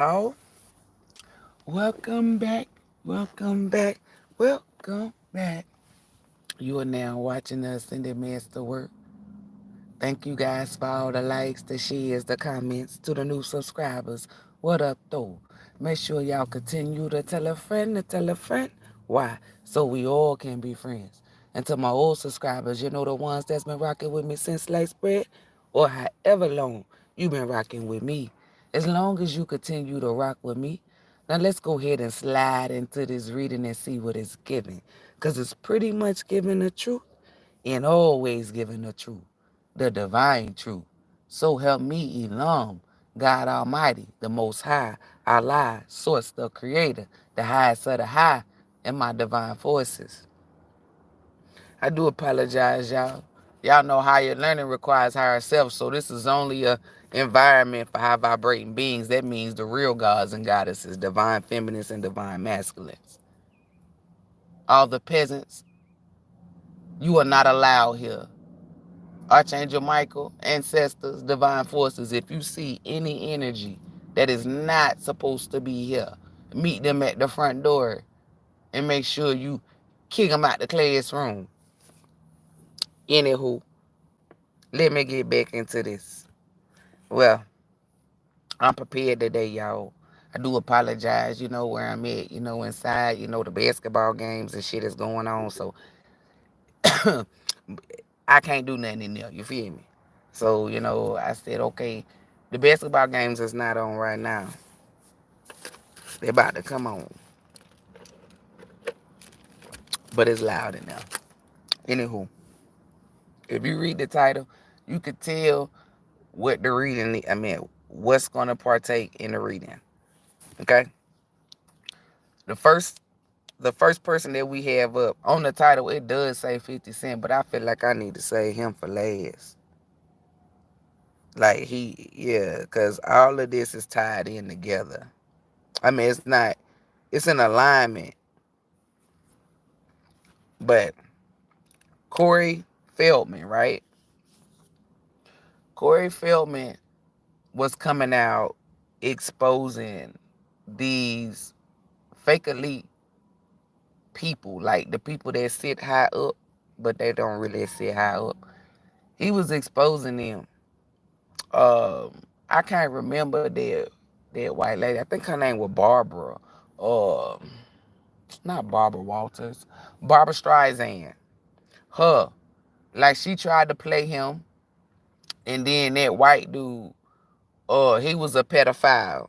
Oh, welcome back, welcome back, welcome back. You are now watching us in the masterwork. Thank you guys for all the likes, the shares, the comments. To the new subscribers, what up though? Make sure y'all continue to tell a friend to tell a friend. Why? So we all can be friends. And to my old subscribers, you know the ones that's been rocking with me since sliced bread, or however long you been rocking with me. As long as you continue to rock with me, now let's go ahead and slide into this reading and see what it's giving. Because it's pretty much giving the truth and always giving the truth, the divine truth. So help me, Elohym, God Almighty, the Most High, Allah, Source, the Creator, the highest of the high, and my divine forces. I do apologize, y'all. Y'all know higher learning requires higher self, so this is only a environment for high vibrating beings. That means the real gods and goddesses, divine feminines and divine masculines. All the peasants, you are not allowed here. Archangel Michael, ancestors, divine forces, if you see any energy that is not supposed to be here, meet them at the front door and make sure you kick them out the classroom. Anywho, let me get back into this. Well, I'm prepared today, y'all. I do apologize, where I'm at, inside, the basketball games and shit is going on. So I can't do nothing in there. You feel me? So, I said, okay, the basketball games is not on right now. They're about to come on. But it's loud in there. Anywho, if you read the title, you could tell what the reading, what's going to partake in the reading. Okay? The first person that we have up on the title, it does say 50 Cent, but I feel like I need to say him for last. Like because all of this is tied in together. It's an alignment. But Corey Feldman, right? Corey Feldman was coming out exposing these fake elite people, like the people that sit high up, but they don't really sit high up. He was exposing them. I can't remember that white lady. I think her name was Barbara. Not Barbara Walters. Barbara Streisand. Her. Like she tried to play him, and then that white dude, he was a pedophile.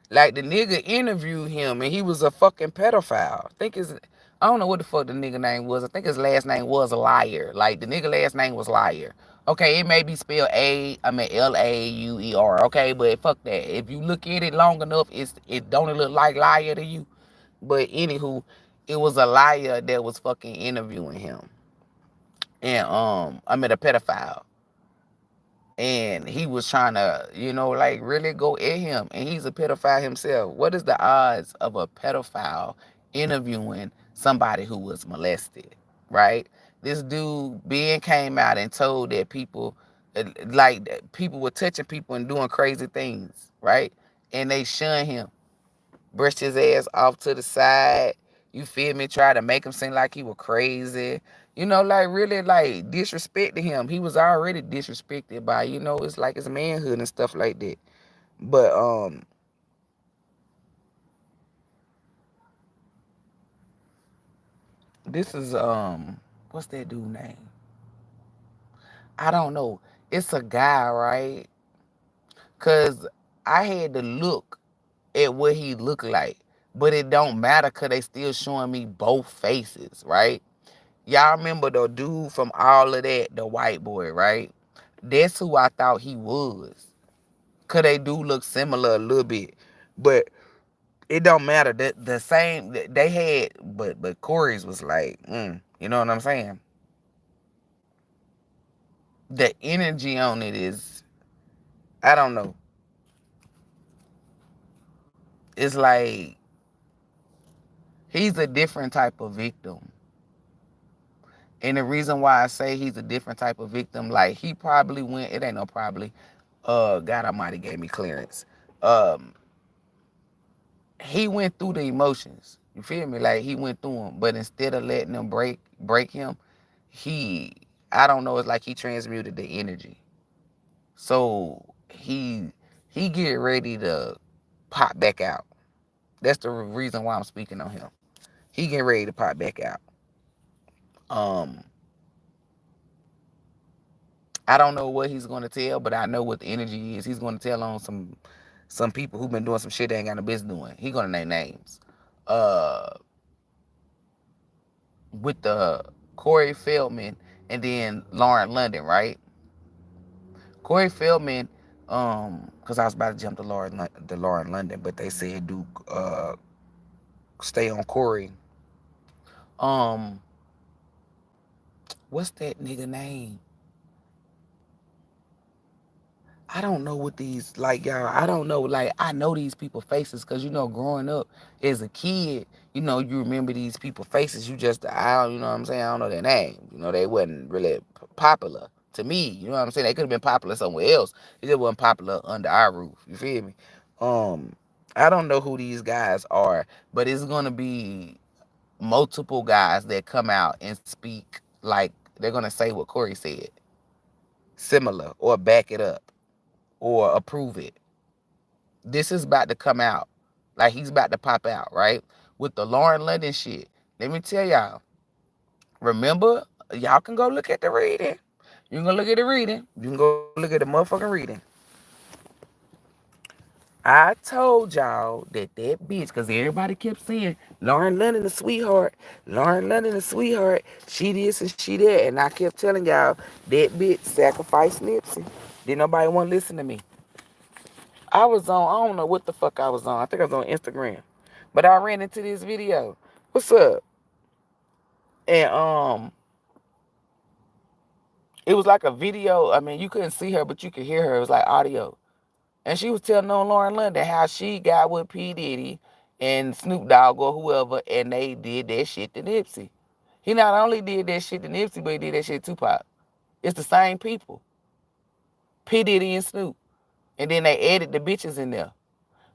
Like the nigga interviewed him and he was a fucking pedophile. I don't know what the fuck the nigga name was. I think his last name was Liar. Like the nigga last name was Liar. Okay, it may be spelled Lauer. Okay, but fuck that. If you look at it long enough, it don't look like Liar to you. But anywho, it was a liar that was fucking interviewing him. And a pedophile. And he was trying to, really go at him. And he's a pedophile himself. What is the odds of a pedophile interviewing somebody who was molested, right? This dude, Ben, came out and told that people were touching people and doing crazy things, right? And they shunned him, brushed his ass off to the side. You feel me? Try to make him seem like he was crazy. Really disrespected him. He was already disrespected by, it's like his manhood and stuff like that. But this is what's that dude name? I don't know. It's a guy, right? Cause I had to look at what he looked like. But it don't matter cause they still showing me both faces, right? Y'all remember the dude from all of that, the white boy, right? That's who I thought he was. Cause they do look similar a little bit. But it don't matter. The same they had, but Corey's was like, you know what I'm saying? The energy on it is, I don't know. It's like he's a different type of victim. And the reason why I say he's a different type of victim, like he probably went, it ain't no probably. God Almighty gave me clearance. he went through the emotions. You feel me? Like he went through them, but instead of letting them break him, he, I don't know, it's like he transmuted the energy. So he get ready to pop back out. That's the reason why I'm speaking on him. He getting ready to pop back out. Um, I don't know what he's gonna tell, but I know what the energy is. He's gonna tell on some people who've been doing some shit they ain't got no business doing. He gonna name names. Uh, with the Corey Feldman and then Lauren London, right? Corey Feldman, because I was about to jump to Lauren London, but they said do stay on Corey. Um, what's that nigga name? I don't know what these, like, y'all, I don't know, like, I know these people faces because, growing up as a kid, you remember these people faces. You just, I don't, you know what I'm saying? I don't know their name. They wasn't really popular to me. You know what I'm saying? They could have been popular somewhere else. It just wasn't popular under our roof. You feel me? Um, I don't know who these guys are, but it's going to be multiple guys that come out and speak like they're going to say what Corey said, similar, or back it up, or approve it. This is about to come out. Like he's about to pop out, right? With the Lauren London shit. Let me tell y'all. Remember, y'all can go look at the reading. You can go look at the reading. You can go look at the motherfucking reading. I told y'all that bitch, because everybody kept saying, Lauren London, the sweetheart. Lauren London, the sweetheart. She this and she that. And I kept telling y'all, that bitch sacrificed Nipsey. Didn't nobody want to listen to me. I was on, I don't know what the fuck I was on. I think I was on Instagram. But I ran into this video. What's up? And it was like a video. I mean, you couldn't see her, but you could hear her. It was like audio. And she was telling on Lauren London how she got with P. Diddy and Snoop Dogg or whoever, and they did that shit to Nipsey. He not only did that shit to Nipsey, but he did that shit to Tupac. It's the same people. P. Diddy and Snoop. And then they added the bitches in there.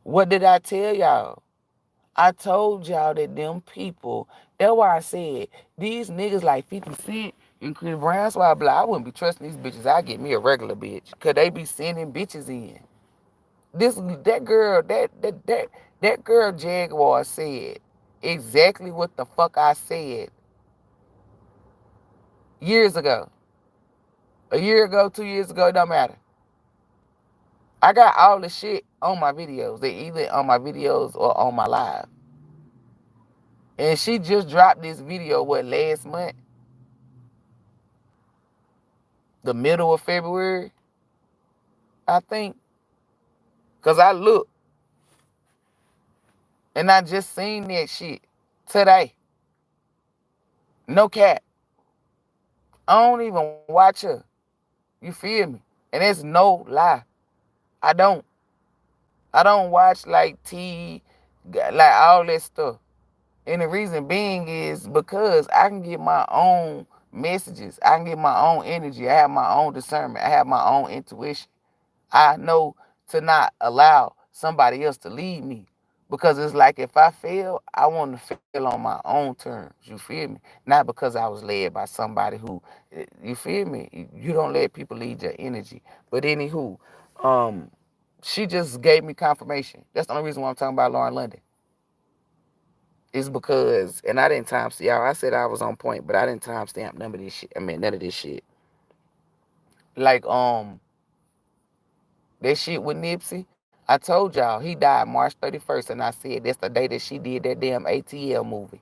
What did I tell y'all? I told y'all that them people, that's why I said, these niggas like 50 Cent and Chris Brown, that's why I wouldn't be trusting these bitches. I get me a regular bitch. Cause they be sending bitches in. That girl Jaguar said exactly what the fuck I said years ago. A year ago, 2 years ago, it don't matter. I got all the shit on my videos. They either on my videos or on my live. And she just dropped this video, last month? The middle of February, I think. Because I looked and I just seen that shit today. No cap. I don't even watch her. You feel me? And it's no lie. I don't. I don't watch like like all that stuff. And the reason being is because I can get my own messages. I can get my own energy. I have my own discernment. I have my own intuition. I know to not allow somebody else to lead me. Because it's like if I fail, I want to fail on my own terms. You feel me? Not because I was led by somebody who, you feel me? You don't let people lead your energy. But anywho, she just gave me confirmation. That's the only reason why I'm talking about Lauren London. It's because, and I didn't timestamp, y'all. I said I was on point, but I didn't timestamp none of this shit. I mean, none of this shit. Like, that shit with Nipsey, I told y'all he died March 31st, and I said that's the day that she did that damn ATL movie.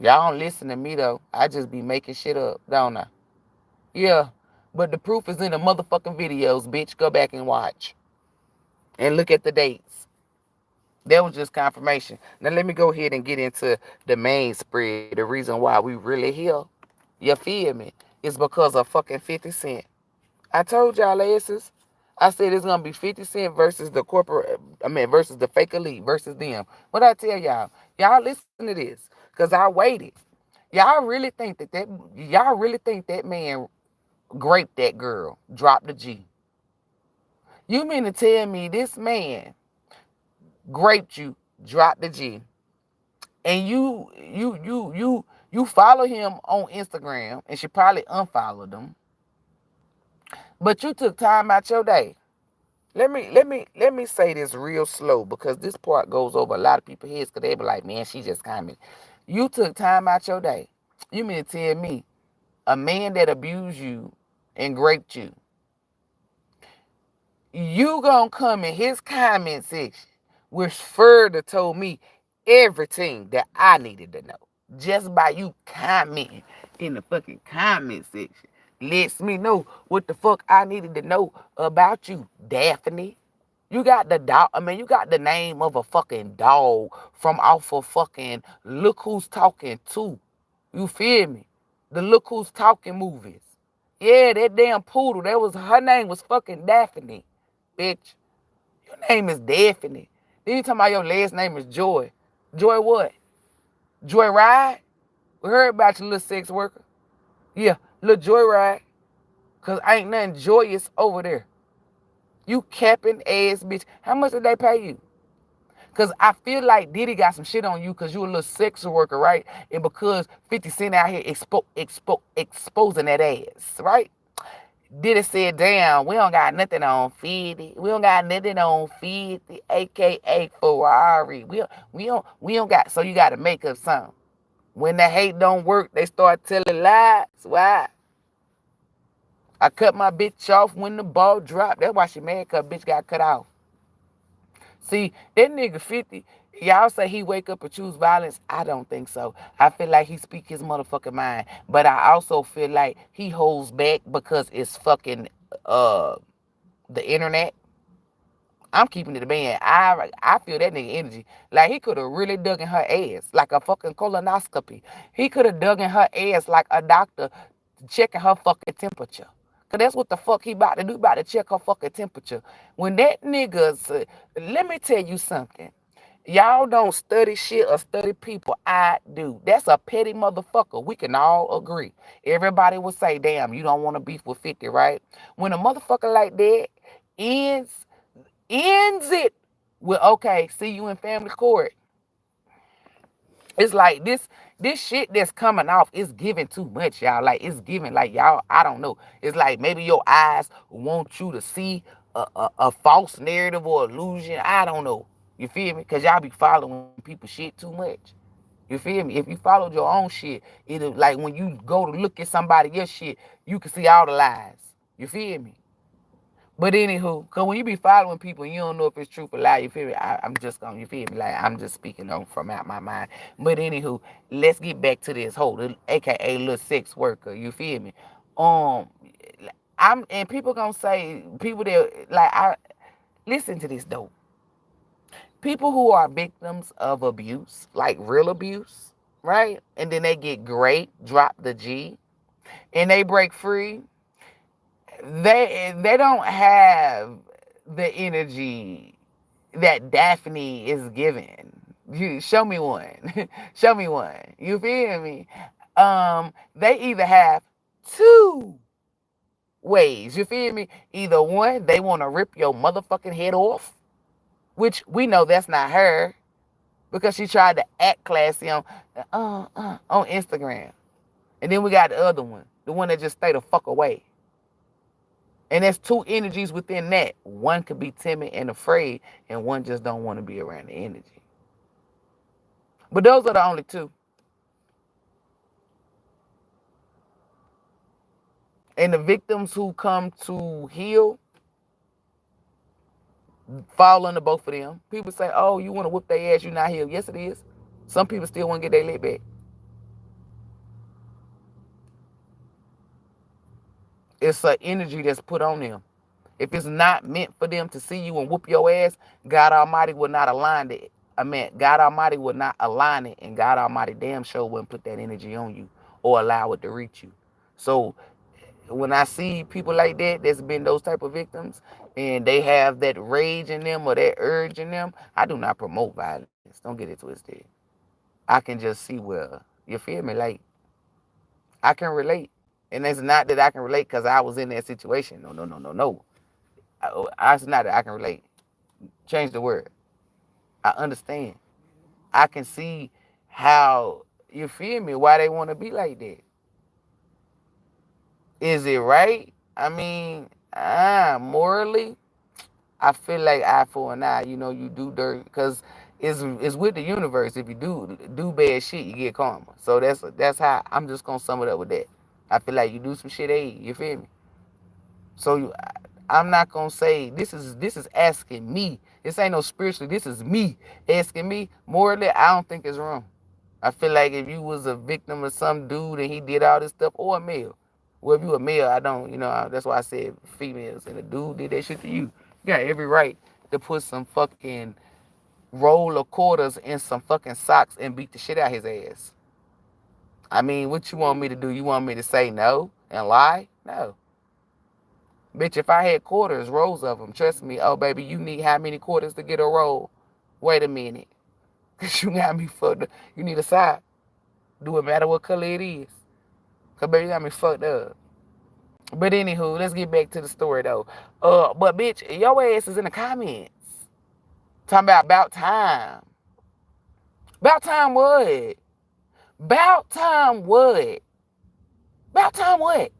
Y'all don't listen to me, though. I just be making shit up, don't I? Yeah, but the proof is in the motherfucking videos, bitch. Go back and watch. And look at the dates. That was just confirmation. Now let me go ahead and get into the main spread. The reason why we really here, you feel me, is because of fucking 50 Cent. I told y'all asses. I said it's gonna be 50 Cent versus the versus the fake elite versus them. What I tell y'all? Y'all listen to this. Cause I waited. Y'all really think that man raped that girl, dropped the G. You mean to tell me this man graped you, dropped the G, and you follow him on Instagram, and she probably unfollowed him, but you took time out your day. Let me say this real slow because this part goes over a lot of people's heads because they be like, man, she just commented. You took time out your day. You mean to tell me a man that abused you and raped you gonna come in his comment section, which further told me everything that I needed to know. Just by you commenting in the fucking comment section lets me know what the fuck I needed to know about you, Daphne. You got the dog. I mean, you got the name of a fucking dog from off of fucking Look Who's Talking Too. You feel me? The Look Who's Talking movies. Yeah, that damn poodle. Her name was fucking Daphne, bitch. Your name is Daphne. Then you talking about your last name is Joy. Joy what? Joy Ride? We heard about your little sex worker. Yeah, little Joy Ride. Cause ain't nothing joyous over there. You capping ass bitch. How much did they pay you? Because I feel like Diddy got some shit on you because you a little sex worker, right? And because 50 Cent out here exposing that ass, right? Diddy said, damn, we don't got nothing on 50. We don't got nothing on 50, a.k.a. Ferrari. We don't got, so you got to make up something. When the hate don't work, they start telling lies. Why? I cut my bitch off when the ball dropped. That's why she mad, because bitch got cut off. See, that nigga 50, y'all say he wake up and choose violence. I don't think so. I feel like he speak his motherfucking mind. But I also feel like he holds back because it's fucking the internet. I'm keeping it a band. I feel that nigga energy. Like he could have really dug in her ass like a fucking colonoscopy. He could have dug in her ass like a doctor checking her fucking temperature. Cause that's what the fuck he about to do, about to check her fucking temperature. When that nigga, let me tell you something. Y'all don't study shit or study people. I do. That's a petty motherfucker. We can all agree. Everybody will say, damn, you don't want to beef with 50, right? When a motherfucker like that ends it with, okay, see you in family court. It's like this shit that's coming off is giving too much, y'all. Like it's giving, like y'all, I don't know. It's like maybe your eyes want you to see a false narrative or illusion. I don't know. You feel me? Because y'all be following people's shit too much. You feel me? If you followed your own shit, it'll, like when you go to look at somebody else's shit, you can see all the lies. You feel me? But anywho, cause when you be following people, you don't know if it's truth or lie. You feel me? I'm just gonna, you feel me? Like I'm just speaking on from out my mind. But anywho, let's get back to this whole, aka little sex worker. You feel me? Um, and people gonna say, people that like, I listen to this though. People who are victims of abuse, like real abuse, right? And then they get great, drop the G, and they break free. They don't have the energy that Daphne is giving. You show me one. Show me one. You feel me? They either have two ways. You feel me? Either one, they want to rip your motherfucking head off, which we know that's not her because she tried to act classy on Instagram. And then we got the other one, the one that just stay the fuck away. And there's two energies within that. One could be timid and afraid, and one just don't want to be around the energy. But those are the only two. And the victims who come to heal fall under both of them. People say, oh, you want to whoop their ass, you not healed. Yes, it is. Some people still want to get their lit back. It's an energy that's put on them. If it's not meant for them to see you and whoop your ass, God Almighty will not align it. God Almighty will not align it, and God Almighty damn sure wouldn't put that energy on you or allow it to reach you. So when I see people like that, that's been those type of victims, and they have that rage in them or that urge in them, I do not promote violence. Don't get it twisted. I can just see where, you feel me? Like, I can relate. And it's not that I can relate because I was in that situation. No. It's not that I can relate. Change the word. I understand. I can see how, you feel me, why they want to be like that. Is it right? I mean, morally, I feel like eye for an eye. You know, you do dirt because it's with the universe. If you do bad shit, you get karma. So that's how I'm just gonna sum it up with that. I feel like you do some shit, hey, you feel me? So I'm not gonna say this is asking me. This ain't no spiritually. This is me asking me morally. I don't think it's wrong. I feel like if you was a victim of some dude and he did all this stuff, or a male. Well, if you a male, I don't, that's why I said females. And a dude did that shit to you. You got every right to put some fucking roll of quarters in some fucking socks and beat the shit out his ass. I mean, what you want me to do? You want me to say no and lie? No. Bitch, if I had quarters, rolls of them, trust me, oh, baby, you need how many quarters to get a roll? Wait a minute. Because you got me fucked up. You need a side. Do it matter what color it is. Because, baby, you got me fucked up. But anywho, let's get back to the story, though. But, bitch, your ass is in the comments. Talking about time. About time what? About time what? About time what?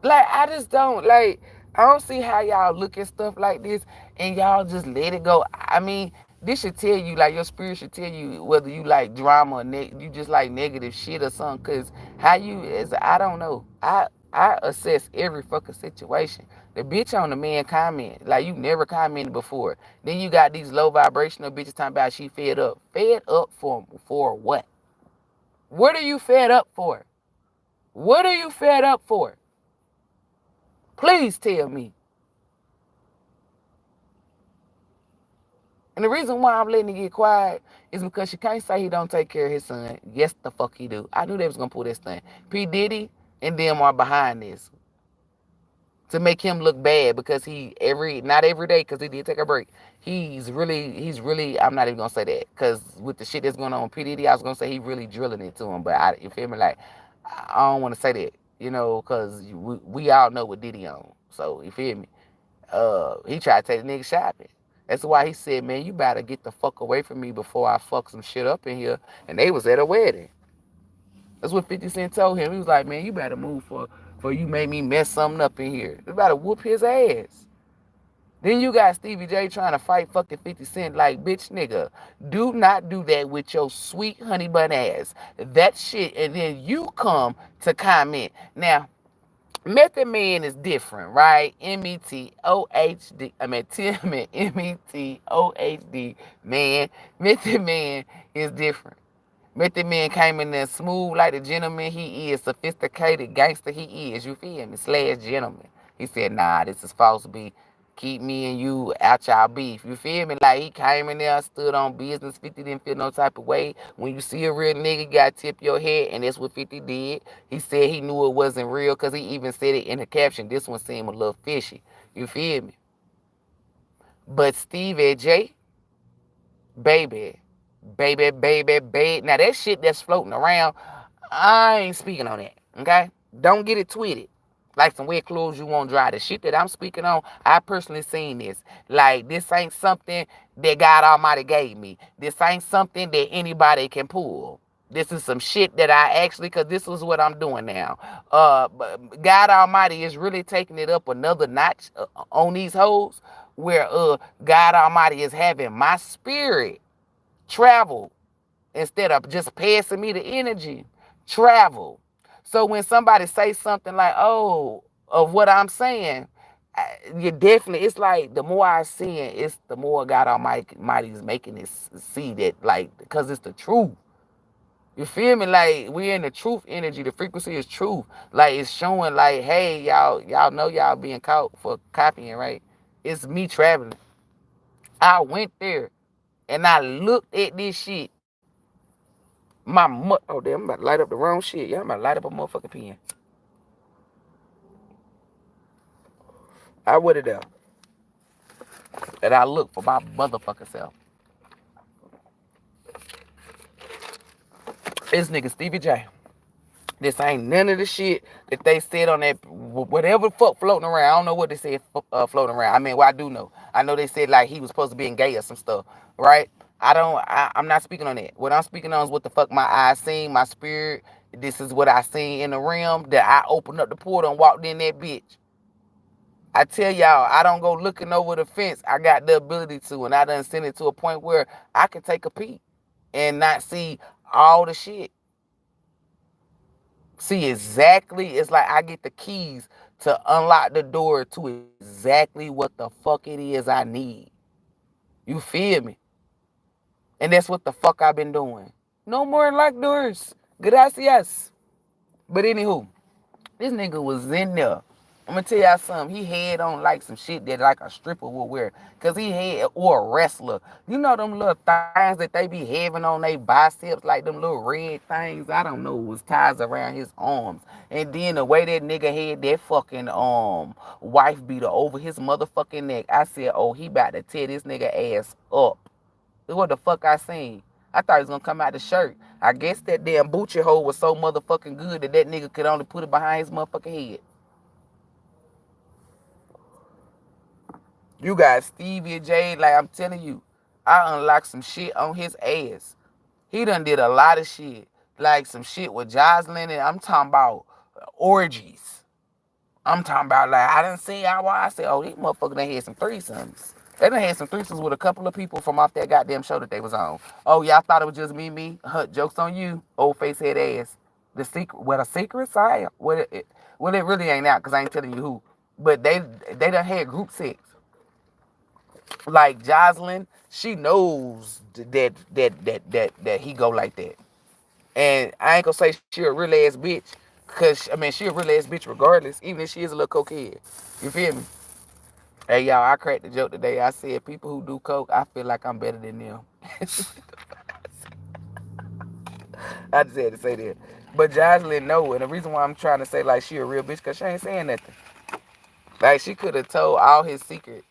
Like, I just don't, like, I don't see how y'all look at stuff like this and y'all just let it go. I mean, this should tell you, like, your spirit should tell you whether you like drama or you just like negative shit or something. Because how you, I don't know. I assess every fucking situation. The bitch on the man comment, like, you never commented before. Then you got these low vibrational bitches talking about she fed up. Fed up for what? What are you fed up for? What are you fed up for? Please tell me. And the reason why I'm letting it get quiet is because she can't say he don't take care of his son. Yes, the fuck he do. I knew they was going to pull this thing. P. Diddy and them are behind this to make him look bad because not every day, because he did take a break. He's really, I'm not even going to say that because with the shit that's going on with P. Diddy, I was going to say he really drilling it to him. But you feel me? Like, I don't want to say that, because we all know what Diddy on. So, you feel me? He tried to take the nigga shopping. That's why he said, man, you better get the fuck away from me before I fuck some shit up in here. And they was at a wedding. That's what 50 Cent told him. He was like, man, you better move for you made me mess something up in here. You better whoop his ass. Then you got Stevie J trying to fight fucking 50 Cent like, bitch nigga, do not do that with your sweet honey bun ass. That shit, and then you come to comment. Now, Method Man is different, right? M-E-T-O-H-D. M-E-T-O-H-D, man. Method Man is different. Method Man came in there smooth like the gentleman he is, sophisticated gangster he is, you feel me? / gentleman. He said, nah, this is supposed to be keep me and you out y'all beef. You feel me? Like, he came in there, stood on business. 50 didn't feel no type of way. When you see a real nigga, you gotta tip your head, and that's what 50 did. He said he knew it wasn't real because he even said it in the caption. This one seemed a little fishy. You feel me? But Stevie J, baby, baby. Now, that shit that's floating around, I ain't speaking on that, okay? Don't get it tweeted. Like some wet clothes you won't dry. The shit that I'm speaking on, I personally seen this. Like, this ain't something that God Almighty gave me. This ain't something that anybody can pull. This is some shit that I actually, because this is what I'm doing now. God Almighty is really taking it up another notch on these hoes, where God Almighty is having my spirit travel instead of just passing me the energy. Travel. So when somebody say something like, oh, of what I'm saying, you definitely, it's like the more I see it, it's the more God Almighty is making it see that, like, because it's the truth. You feel me? Like, we're in the truth energy. The frequency is truth. Like, it's showing like, hey, y'all know y'all being caught for copying, right? It's me traveling. I went there and I looked at this shit. Oh, damn, I'm about to light up the wrong shit. Yeah, I'm about to light up a motherfucking pen. I would have done. And I look for my motherfucking self. This nigga Stevie J. This ain't none of the shit that they said on that whatever the fuck floating around. I don't know what they said floating around. I mean, well, I do know. I know they said like he was supposed to be gay or some stuff, right? I'm not speaking on that. What I'm speaking on is what the fuck my eyes seen, my spirit. This is what I seen in the realm that I opened up the portal and walked in that bitch. I tell y'all, I don't go looking over the fence. I got the ability to, and I done sent it to a point where I can take a peek and not see all the shit. See exactly, it's like I get the keys to unlock the door to exactly what the fuck it is I need. You feel me? And that's what the fuck I've been doing. No more locked doors. Gracias. But anywho, this nigga was in there. I'm gonna tell y'all something. He had on like some shit that like a stripper would wear. Cause he had, or a wrestler. You know them little things that they be having on their biceps, like them little red things. I don't know, it was ties around his arms. And then the way that nigga had that fucking wife beater over his motherfucking neck. I said, oh, he about to tear this nigga ass up. Look what the fuck I seen. I thought he was gonna come out the shirt. I guess that damn Bucci hole was so motherfucking good that nigga could only put it behind his motherfucking head. You got Stevie J, like I'm telling you, I unlocked some shit on his ass. He done did a lot of shit. Like some shit with Jocelyn, and I'm talking about orgies. I'm talking about like I done see how I said, oh, these motherfuckers done had some threesomes. They done had some threesomes with a couple of people from off that goddamn show that they was on. Oh, y'all thought it was just me? Jokes on you, old face head ass. The secret, what a secret side? Well, it really ain't out because I ain't telling you who. But they done had group sex. Like Jocelyn, she knows that he go like that. And I ain't gonna say she a real ass bitch, cause I mean she a real ass bitch regardless, even if she is a little cokehead. You feel me? Hey y'all, I cracked the joke today. I said people who do coke, I feel like I'm better than them. I just had to say that. But Jocelyn know, and the reason why I'm trying to say like she a real bitch, cause she ain't saying nothing. Like she could have told all his secrets.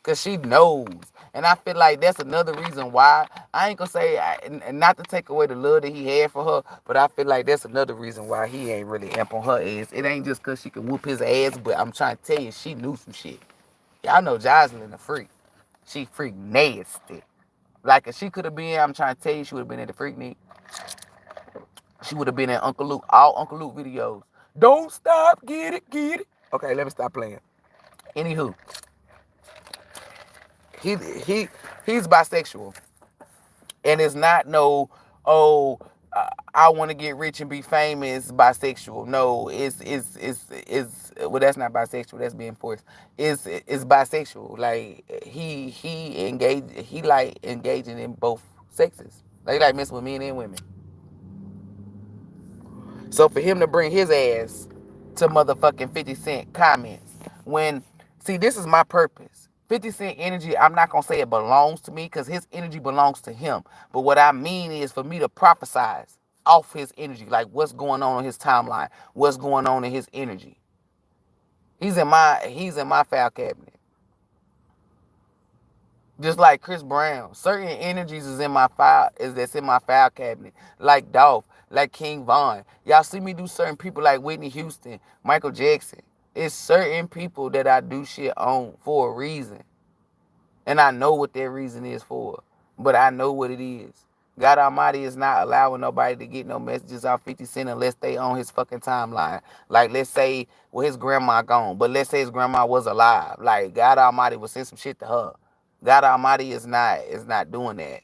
Cause she knows. And I feel like that's another reason why. I ain't gonna say, and not to take away the love that he had for her, but I feel like that's another reason why he ain't really amp on her ass. It ain't just cause she can whoop his ass, but I'm trying to tell you, she knew some shit. Y'all know Jocelyn a freak. She freak nasty. Like if she could have been, I'm trying to tell you, she would have been at the Freak Nick. She would have been at Uncle Luke, all Uncle Luke videos. Don't stop, get it, get it. Okay, let me stop playing. Anywho, he he he's bisexual, and it's not no oh I want to get rich and be famous bisexual. No, it's well that's not bisexual. That's being forced. It's bisexual. Like he like engaging in both sexes. Like he like messing with men and women. So for him to bring his ass to motherfucking 50 Cent comments when, see, this is my purpose. 50 Cent energy, I'm not going to say it belongs to me because his energy belongs to him. But what I mean is for me to prophesize off his energy, like what's going on his timeline, what's going on in his energy. He's in my file cabinet. Just like Chris Brown, certain energies that's in my file cabinet. Like Dolph, like King Von. Y'all see me do certain people like Whitney Houston, Michael Jackson. It's certain people that I do shit on for a reason. And I know what that reason is for. But I know what it is. God Almighty is not allowing nobody to get no messages off 50 Cent unless they on his fucking timeline. Like, let's say, well, his grandma gone, but let's say his grandma was alive. Like, God Almighty will send some shit to her. God Almighty is not doing that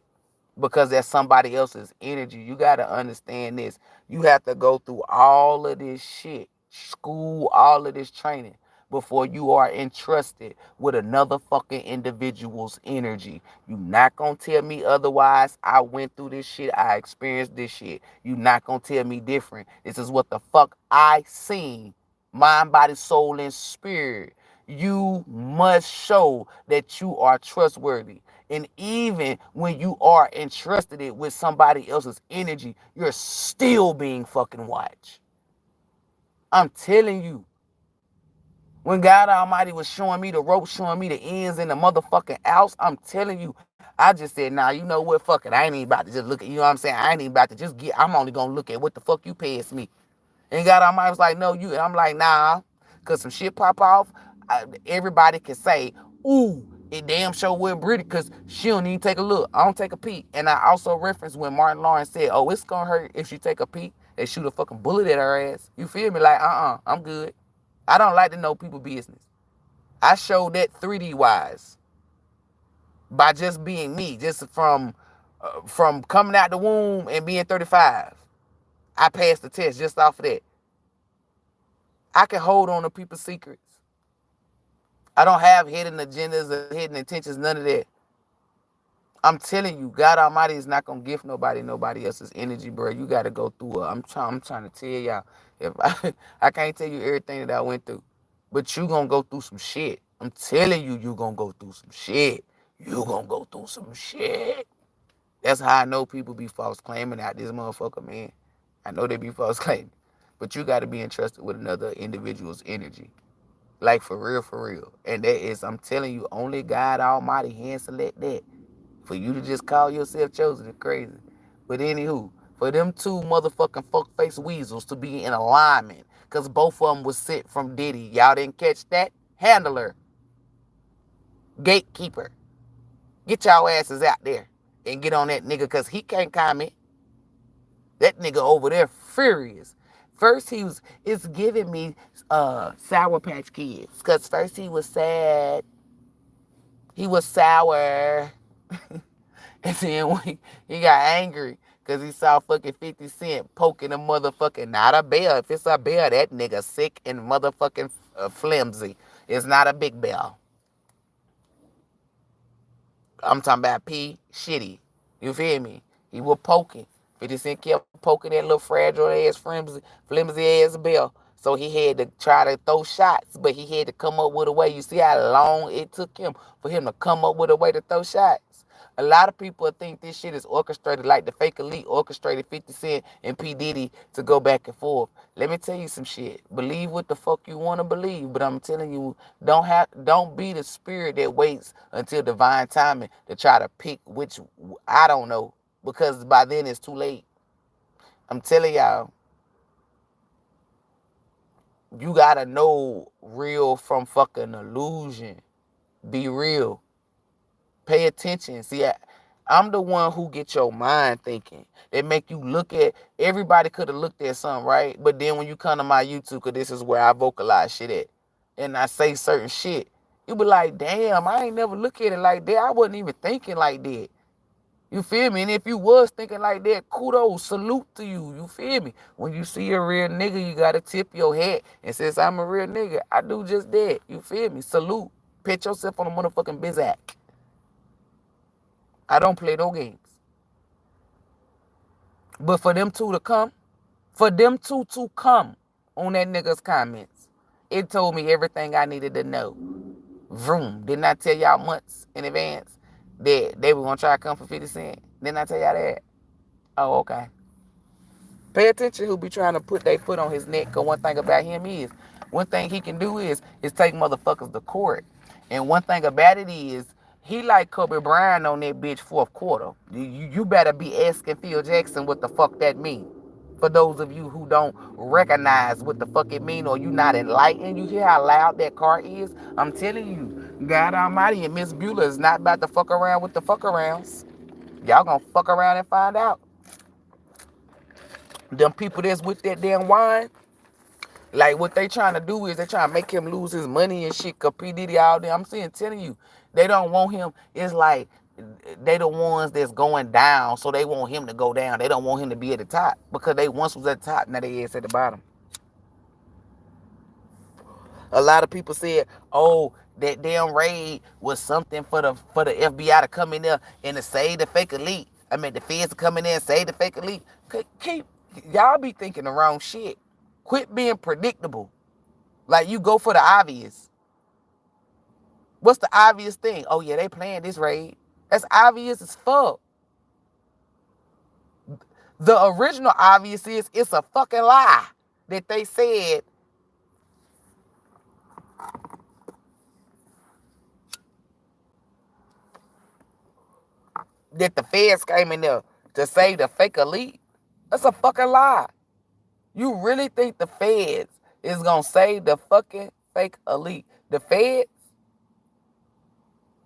because that's somebody else's energy. You got to understand this. You have to go through all of this shit, school, all of this training before you are entrusted with another fucking individual's energy. You not gonna tell me otherwise. I went through this shit. I experienced this shit. You not gonna tell me different. This is what the fuck I seen. Mind, body, soul, and spirit. You must show that you are trustworthy. And even when you are entrusted it with somebody else's energy, you're still being fucking watched. I'm telling you. When God Almighty was showing me the rope, showing me the ins and the motherfucking outs, I'm telling you, I just said, nah, you know what, fuck it. I ain't even about to just look at, you know what I'm saying? I ain't even about to just get, I'm only gonna look at what the fuck you passed me. And God Almighty was like, no, you. And I'm like, nah, because some shit pop off. Everybody can say, ooh, it damn sure will Britty, because she don't even take a look. I don't take a peek. And I also referenced when Martin Lawrence said, oh, it's going to hurt if she take a peek and shoot a fucking bullet at her ass. You feel me? Like, I'm good. I don't like to know people business. I showed that 3D wise by just being me, just from coming out the womb and being 35. I passed the test just off of that. I can hold on to people's secrets. I don't have hidden agendas or hidden intentions, none of that. I'm telling you, God Almighty is not gonna gift nobody else's energy, bro. You gotta go through it. I'm trying to tell y'all. If I can't tell you everything that I went through, but you gonna go through some shit. I'm telling you, you gonna go through some shit. You gonna go through some shit. That's how I know people be false claiming out this motherfucker, man. I know they be false claiming, but you gotta be entrusted with another individual's energy. Like for real. And that is, I'm telling you, only God Almighty hand select that. For you to just call yourself chosen is crazy. But anywho, for them two motherfucking fuck-face weasels to be in alignment, because both of them was sent from Diddy. Y'all didn't catch that? Handler. Gatekeeper. Get y'all asses out there and get on that nigga, because he can't comment. That nigga over there furious. First it's giving me Sour Patch Kids. Because first he was sad. He was sour. And then when he got angry because he saw fucking 50 Cent poking a motherfucking, not a bell. If it's a bell, that nigga sick and motherfucking flimsy. It's not a big bell. I'm talking about P. Shitty. You feel me? He was poking. 50 Cent kept poking that little fragile ass, flimsy ass bell. So he had to try to throw shots, but he had to come up with a way. You see how long it took him for him to come up with a way to throw shots? A lot of people think this shit is orchestrated, like the fake elite orchestrated 50 Cent and P. Diddy to go back and forth. Let me tell you some shit. Believe what the fuck you want to believe, but I'm telling you, don't be the spirit that waits until divine timing to try to pick which, I don't know, because by then it's too late. I'm telling y'all, you gotta know real from fucking illusion. Be real. Pay attention. See, I'm the one who get your mind thinking. They make you look at, everybody could have looked at something, right? But then when you come to my YouTube, because this is where I vocalize shit at, and I say certain shit, you be like, damn, I ain't never look at it like that. I wasn't even thinking like that. You feel me? And if you was thinking like that, kudos, salute to you. You feel me? When you see a real nigga, you got to tip your hat. And since I'm a real nigga, I do just that. You feel me? Salute. Put yourself on a motherfucking bizac. I don't play no games. But for them two to come on that nigga's comments, it told me everything I needed to know. Vroom. Didn't I tell y'all months in advance that they were going to try to come for 50 Cent? Didn't I tell y'all that? Oh, okay. Pay attention who be trying to put their foot on his neck, because one thing about him is, one thing he can do is take motherfuckers to court. And one thing about it is, he like Kobe Bryant on that bitch fourth quarter. You better be asking Phil Jackson what the fuck that mean. For those of you who don't recognize what the fuck it mean, or you not enlightened, you hear how loud that car is? I'm telling you, God Almighty and Miss Beulah is not about to fuck around with the fuck arounds. Y'all gonna fuck around and find out. Them people that's with that damn wine, like what they trying to do is they trying to make him lose his money and shit. Cause P. Diddy all there. I'm telling you, they don't want him. It's like they the ones that's going down, so they want him to go down. They don't want him to be at the top because they once was at the top, now they is at the bottom. A lot of people said, "Oh, that damn raid was something for the FBI to come in there and to save the fake elite. I mean, the feds to come in there and save the fake elite." Keep y'all be thinking the wrong shit. Quit being predictable. Like, you go for the obvious. What's the obvious thing? Oh yeah, they playing this raid. That's obvious as fuck. The original obvious is it's a fucking lie that they said that the feds came in there to save the fake elite. That's a fucking lie. You really think the feds is going to save the fucking fake elite? The feds?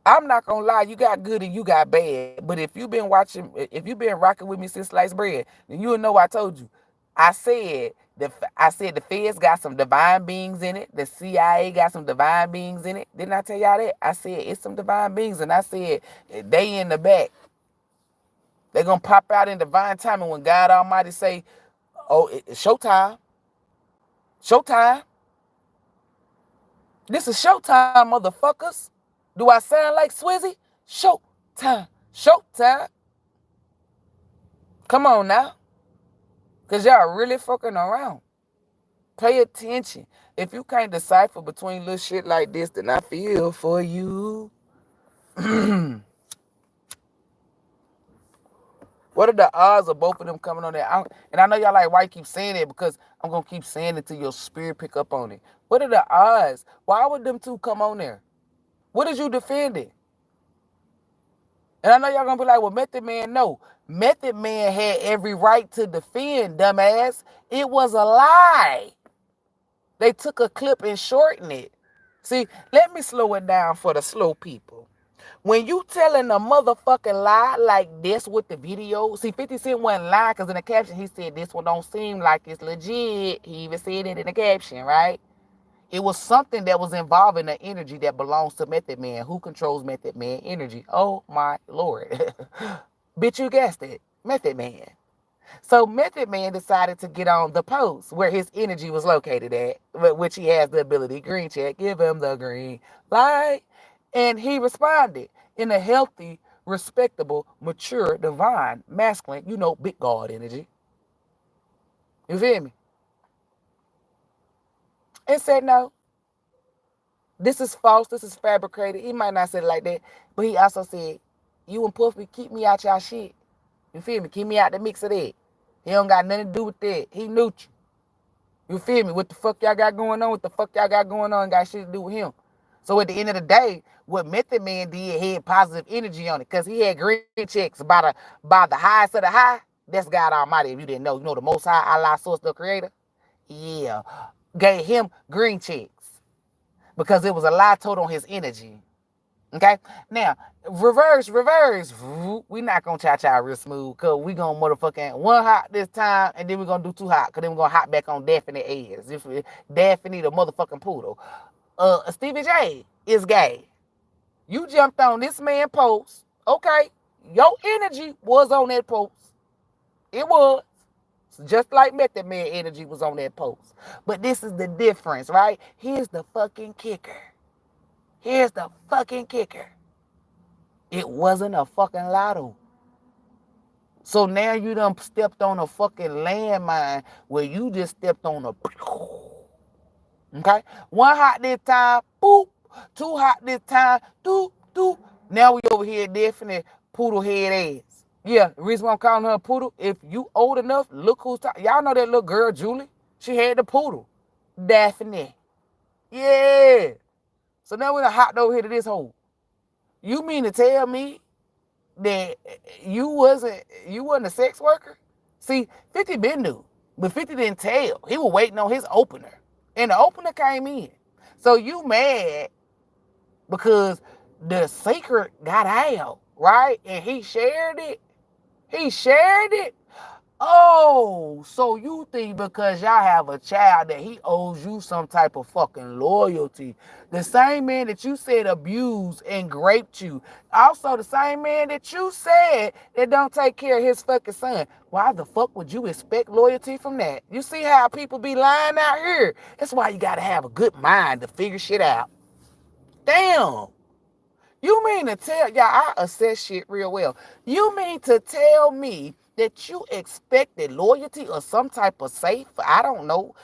I'm not going to lie. You got good and you got bad. But if you've been watching, if you've been rocking with me since sliced bread, then you'll know I told you. I said the feds got some divine beings in it. The CIA got some divine beings in it. Didn't I tell y'all that? I said it's some divine beings. And I said they in the back. They're going to pop out in divine timing when God Almighty say, oh, it's showtime. Showtime. This is showtime, motherfuckers. Do I sound like Swizzy? Showtime. Showtime. Come on now. Because y'all really fucking around. Pay attention. If you can't decipher between little shit like this, then I feel for you. What are the odds of both of them coming on there? And I know y'all like, why you keep saying it? Because I'm going to keep saying it till your spirit pick up on it. What are the odds? Why would them two come on there? What is you defending? And I know y'all going to be like, well, Method Man, no. Method Man had every right to defend, dumbass. It was a lie. They took a clip and shortened it. See, let me slow it down for the slow people. When you telling a motherfucking lie like this with the video, see, 50 Cent wasn't lying because in the caption he said this one don't seem like it's legit. He even said it in the caption, right? It was something that was involving the energy that belongs to Method Man. Who controls Method Man energy? Oh my Lord. Bitch, you guessed it. Method Man. So Method Man decided to get on the post where his energy was located at, which he has the ability. Green check, give him the green light. And he responded in a healthy, respectable, mature, divine, masculine, big God energy. You feel me? And said, no, this is false, this is fabricated. He might not say it like that, but he also said, you and Puffy, keep me out y'all shit. You feel me? Keep me out the mix of that. He don't got nothing to do with that. He neutral. You feel me? What the fuck y'all got going on? What the fuck y'all got going on got shit to do with him. So at the end of the day, what Method Man did had positive energy on it because he had green checks by the highest of the high. That's God Almighty. If you didn't know, the Most High, Allah, Source, the Creator. Yeah, gave him green checks because it was a lie told on his energy. Okay, now reverse. We not gonna cha real smooth because we gonna motherfucking one hot this time and then we gonna do two hot because then we gonna hop back on Daphne ass. If Daphne the motherfucking poodle. Stevie J is gay. You jumped on this man post. Okay, your energy was on that post. It was. Just like Method Man energy was on that post. But this is the difference, right? Here's the fucking kicker. It wasn't a fucking lotto. So now you done stepped on a fucking landmine where you just stepped on a... Okay? One hot this time, boop. Two hot this time, doop, doop. Now we over here definitely poodle head ass. Yeah, the reason why I'm calling her a poodle, if you old enough, look who's talking. Y'all know that little girl, Julie? She had the poodle. Daphne. Yeah. So now we're hot over here to this hole. You mean to tell me that you wasn't a sex worker? See, 50 been knew, but 50 didn't tell. He was waiting on his opener. And the opener came in. So you mad because the secret got out, right? And he shared it. Oh, so you think because y'all have a child that he owes you some type of fucking loyalty. The same man that you said abused and raped you. Also the same man that you said that don't take care of his fucking son. Why the fuck would you expect loyalty from that? You see how people be lying out here? That's why you gotta have a good mind to figure shit out. Damn. You mean to tell, y'all, I assess shit real well. You mean to tell me that you expected loyalty or some type of safe, I don't know,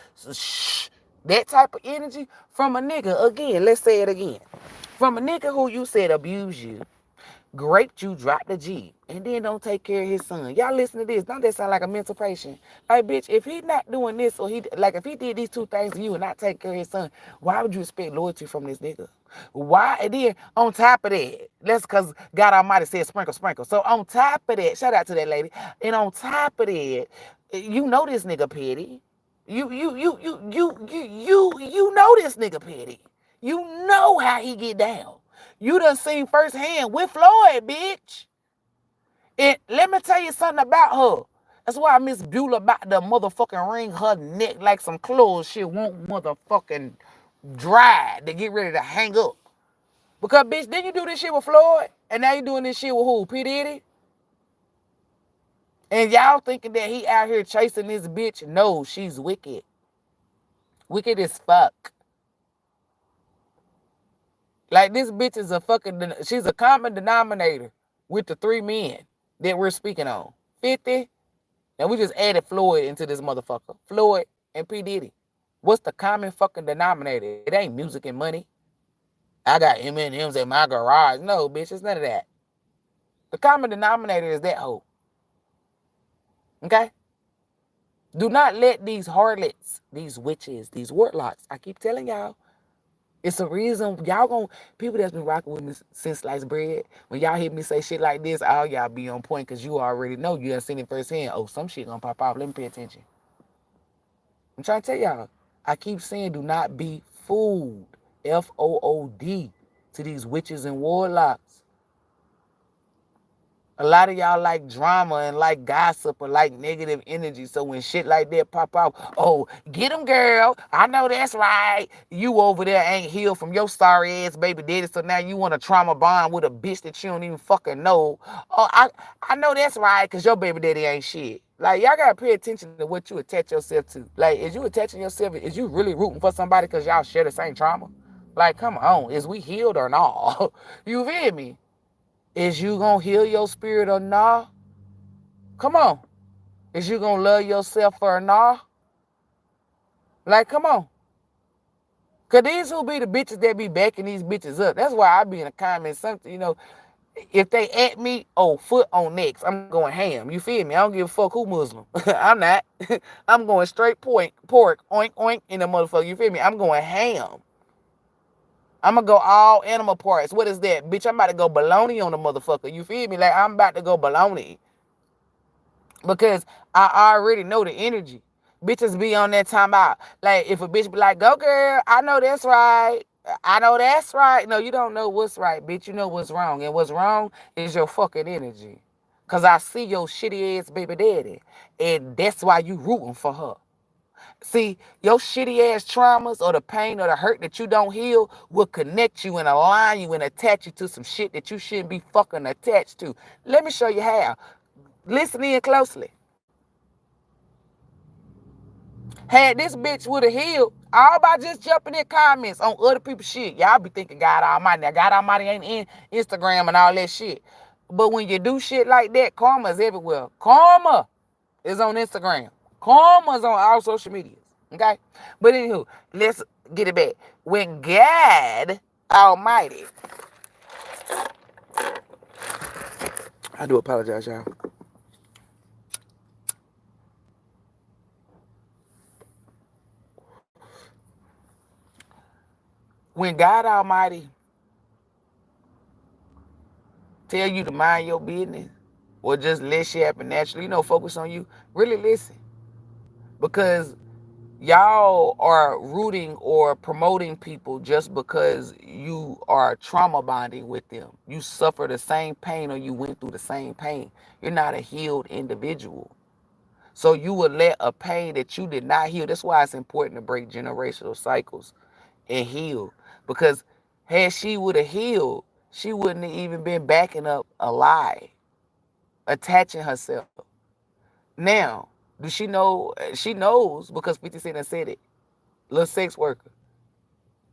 that type of energy from a nigga? Again, let's say it again. From a nigga who you said abused you, raped you, dropped the G, and then don't take care of his son. Y'all listen to this. Don't that sound like a mental patient? Like, bitch, if he not doing this or if he did these two things to you and not take care of his son, why would you expect loyalty from this nigga? Why? And then on top of that, that's because God Almighty said sprinkle, sprinkle. So on top of that, shout out to that lady. And on top of that, you know this nigga petty. You know this nigga petty. You know how he get down. You done seen firsthand with Floyd, bitch. And let me tell you something about her. That's why Miss Beulah about to motherfucking wring her neck like some clothes she won't motherfucking dry to get ready to hang up. Because, bitch, didn't you do this shit with Floyd? And now you doing this shit with who? P. Diddy? And y'all thinking that he out here chasing this bitch? No, she's wicked. Wicked as fuck. Like, this bitch is she's a common denominator with the three men that we're speaking on. 50, and we just added Floyd into this motherfucker. Floyd and P. Diddy. What's the common fucking denominator? It ain't music and money. I got M&M's in my garage. No, bitch, it's none of that. The common denominator is that hoe. Okay? Do not let these harlots, these witches, these warlocks, I keep telling y'all, it's a reason people that's been rocking with me since sliced bread, when y'all hear me say shit like this, all y'all be on point because you already know, you done seen it firsthand. Oh, some shit gonna pop off. Let me pay attention. I'm trying to tell y'all, I keep saying do not be fooled, F-O-O-D, to these witches and warlocks. A lot of y'all like drama and like gossip or like negative energy. So when shit like that pop out, oh, get them, girl. I know that's right. You over there ain't healed from your sorry ass baby daddy. So now you want to trauma bond with a bitch that you don't even fucking know. Oh, I know that's right because your baby daddy ain't shit. Like, y'all got to pay attention to what you attach yourself to. Like, is you attaching yourself? Is you really rooting for somebody because y'all share the same trauma? Like, come on. Is we healed or not? You feel me? Is you gonna heal your spirit or nah? Come on. Is you gonna love yourself or nah? Like, come on. Cause these who be the bitches that be backing these bitches up. That's why I be in the comments something, if they at me, oh, foot on necks, I'm going ham. You feel me? I don't give a fuck who Muslim. I'm not. I'm going straight pork, oink, oink, in the motherfucker. You feel me? I'm going ham. I'm gonna go all animal parts. What is that? Bitch, I'm about to go baloney on the motherfucker. You feel me? Like, I'm about to go baloney. Because I already know the energy. Bitches be on that time out. Like, if a bitch be like, go girl, I know that's right. I know that's right. No, you don't know what's right, bitch. You know what's wrong. And what's wrong is your fucking energy. Because I see your shitty ass baby daddy. And that's why you rooting for her. See, your shitty ass traumas or the pain or the hurt that you don't heal will connect you and align you and attach you to some shit that you shouldn't be fucking attached to. Let me show you how. Listen in closely. Had this bitch would have healed, all by just jumping in comments on other people's shit. Y'all be thinking God Almighty. Now, God Almighty ain't in Instagram and all that shit. But when you do shit like that, karma is everywhere. Karma is on Instagram. Karma is on all social medias. Okay? But anywho, let's get it back. When God Almighty, I do apologize, y'all. When God Almighty tell you to mind your business or just let shit happen naturally, focus on you, really listen. Because y'all are rooting or promoting people just because you are trauma bonding with them. You suffer the same pain or you went through the same pain. You're not a healed individual. So you will let a pain that you did not heal. That's why it's important to break generational cycles and heal. Because had she would have healed, she wouldn't have even been backing up a lie, attaching herself. Now, do she know? She knows because 50 Cent said it. Little sex worker.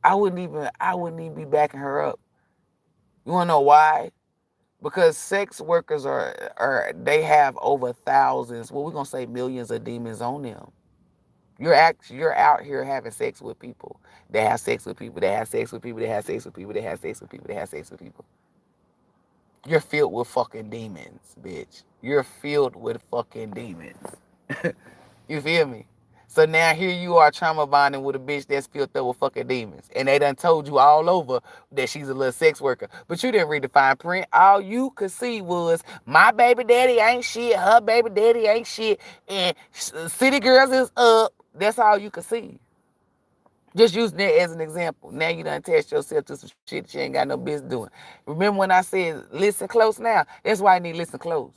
I wouldn't even be backing her up. You wanna know why? Because sex workers they have over thousands, well, we're gonna say millions of demons on them. You're out here having sex with people. They have sex with people. They have sex with people. They have sex with people. They have sex with people. They have sex with people. You're filled with fucking demons, bitch. You're filled with fucking demons. You feel me? So now here you are trauma bonding with a bitch that's filled up with fucking demons. And they done told you all over that she's a little sex worker. But you didn't read the fine print. All you could see was my baby daddy ain't shit. Her baby daddy ain't shit. And City Girls is up. that's all you can see. Just using that as an example. Now you done attach yourself to some shit that you ain't got no business doing. Remember when I said listen close now? That's why I need to listen close.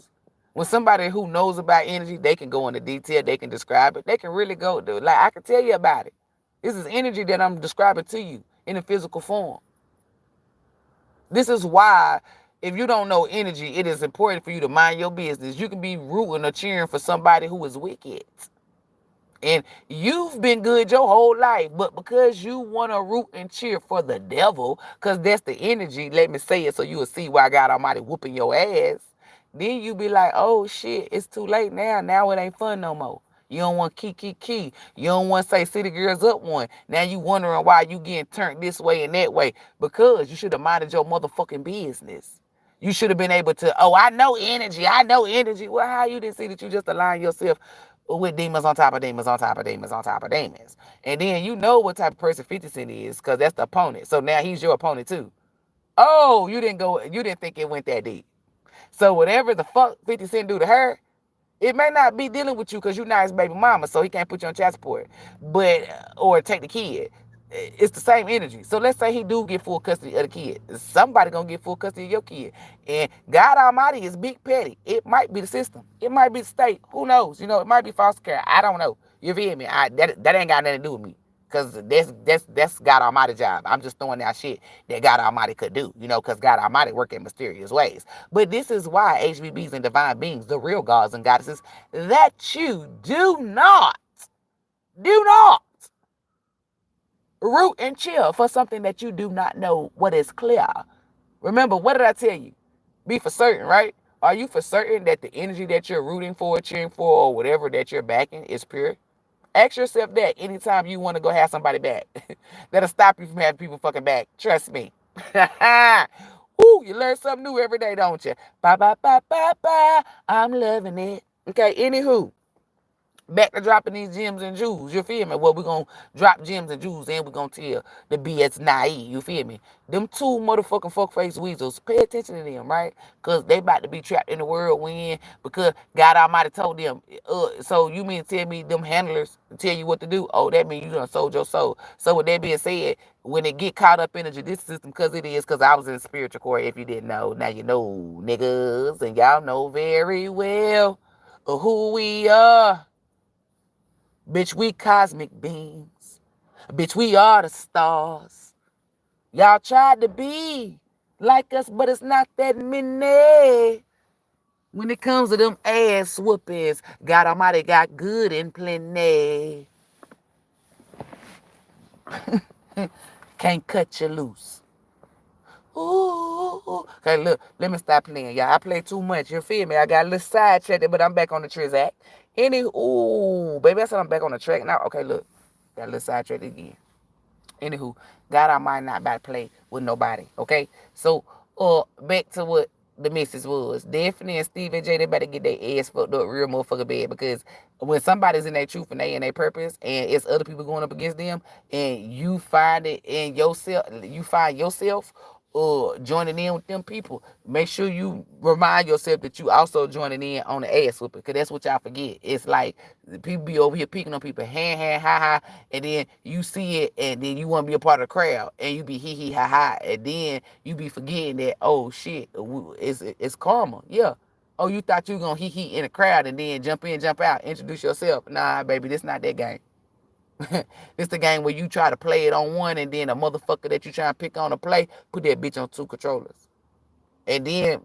When somebody who knows about energy, they can go into detail, they can describe it, they can really go do it. Like I can tell you about it. This is energy that I'm describing to you in a physical form. This is why if you don't know energy, it is important for you to mind your business. You can be rooting or cheering for somebody who is wicked. And you've been good your whole life, but because you want to root and cheer for the devil, because that's the energy, let me say it so you will see why God Almighty whooping your ass, then you be like, oh shit, it's too late now. Now it ain't fun no more. You don't want key. You don't want to say city girls up one. Now you wondering why you getting turned this way and that way. Because you should have minded your motherfucking business. You should have been able to, oh, I know energy. Well, how you didn't see that you just align yourself with demons on top of demons on top of demons on top of demons. And then you know what type of person 50 Cent is, because that's the opponent. So now he's your opponent too. Oh, you didn't think it went that deep. So whatever the fuck 50 Cent do to her, it may not be dealing with you because you're not his baby mama, so he can't put you on child support, but or take the kid. It's the same energy. So let's say he do get full custody of the kid. Somebody gonna get full custody of your kid. And God Almighty is big petty. It might be the system. It might be the state. Who knows? You know, it might be foster care. I don't know. You feel me? That ain't got nothing to do with me. Because that's God Almighty's job. I'm just throwing out shit that God Almighty could do, you know, because God Almighty work in mysterious ways. But this is why HBBs and divine beings, the real gods and goddesses, that you do not root and chill for something that you do not know what is clear. Remember, what did I tell you? Be for certain, right? Are you for certain that the energy that you're rooting for, cheering for, or whatever that you're backing is pure? Ask yourself that anytime you want to go have somebody back. That'll stop you from having people fucking back. Trust me. Ooh, you learn something new every day, don't you? Bye, bye, bye, bye, bye. I'm loving it. Okay, anywho. Back to dropping these gems and jewels, you feel me? Well, we're going to drop gems and jewels and we're going to tell the BS naive, you feel me? Them two motherfucking fuck-faced weasels, pay attention to them, right? Because they about to be trapped in the whirlwind because God Almighty told them. So you mean to tell me them handlers tell you what to do? Oh, that means you done sold your soul. So with that being said, when it get caught up in the judicial system, because I was in the spiritual court, if you didn't know, now you know, niggas, and y'all know very well who we are. Bitch, we cosmic beings. Bitch, we are the stars. Y'all tried to be like us, but it's not that many. When it comes to them ass whoopings, God Almighty got good and plenty. Can't cut you loose. Ooh. Okay, look, let me stop playing, y'all. I play too much, you feel me? I got a little sidetracked, but I'm back on the Trizac. Ooh, baby, I said I'm back on the track now. Okay, look, got a little sidetracked again. Anywho, God Almighty not about to play with nobody, okay? So, back to what the message was. Daphne and Steve and J, they better get their ass fucked up real motherfucker bad, because when somebody's in their truth and they in their purpose and it's other people going up against them and you find it in yourself, joining in with them people, make sure you remind yourself that you also joining in on the ass whooping, because that's what y'all forget. It's like people be over here picking on people, hand, ha, and then you see it, and then you want to be a part of the crowd, and you be hee, ha, and then you be forgetting that, oh, shit, it's karma, yeah. Oh, you thought you were going to hee in the crowd and then jump in, jump out, introduce yourself. Nah, baby, this not that game. This the game where you try to play it on one, and then a motherfucker that you try to pick on to play, put that bitch on two controllers. And then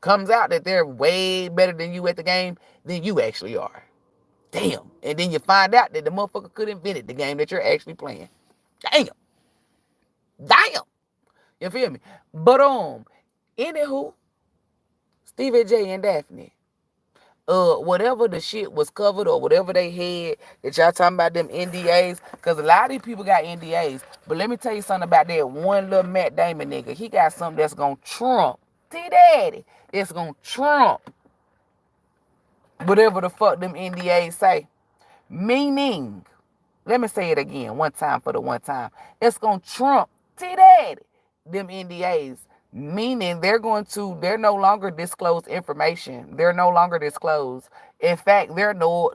comes out that they're way better than you at the game than you actually are. Damn. And then you find out that the motherfucker could invent it, the game that you're actually playing. Damn. You feel me? But anywho, Stevie J and Daphne, whatever the shit was covered or whatever they had that y'all talking about them NDAs, because a lot of these people got NDAs. But let me tell you something about that one little Matt Damon nigga. He got something that's gonna trump T-Daddy. It's gonna trump whatever the fuck them NDAs say. Meaning, let me say it again, one time for the one time. It's gonna trump T-Daddy, them NDAs. meaning they're no longer disclosed information. They're no longer disclosed. In fact, they're null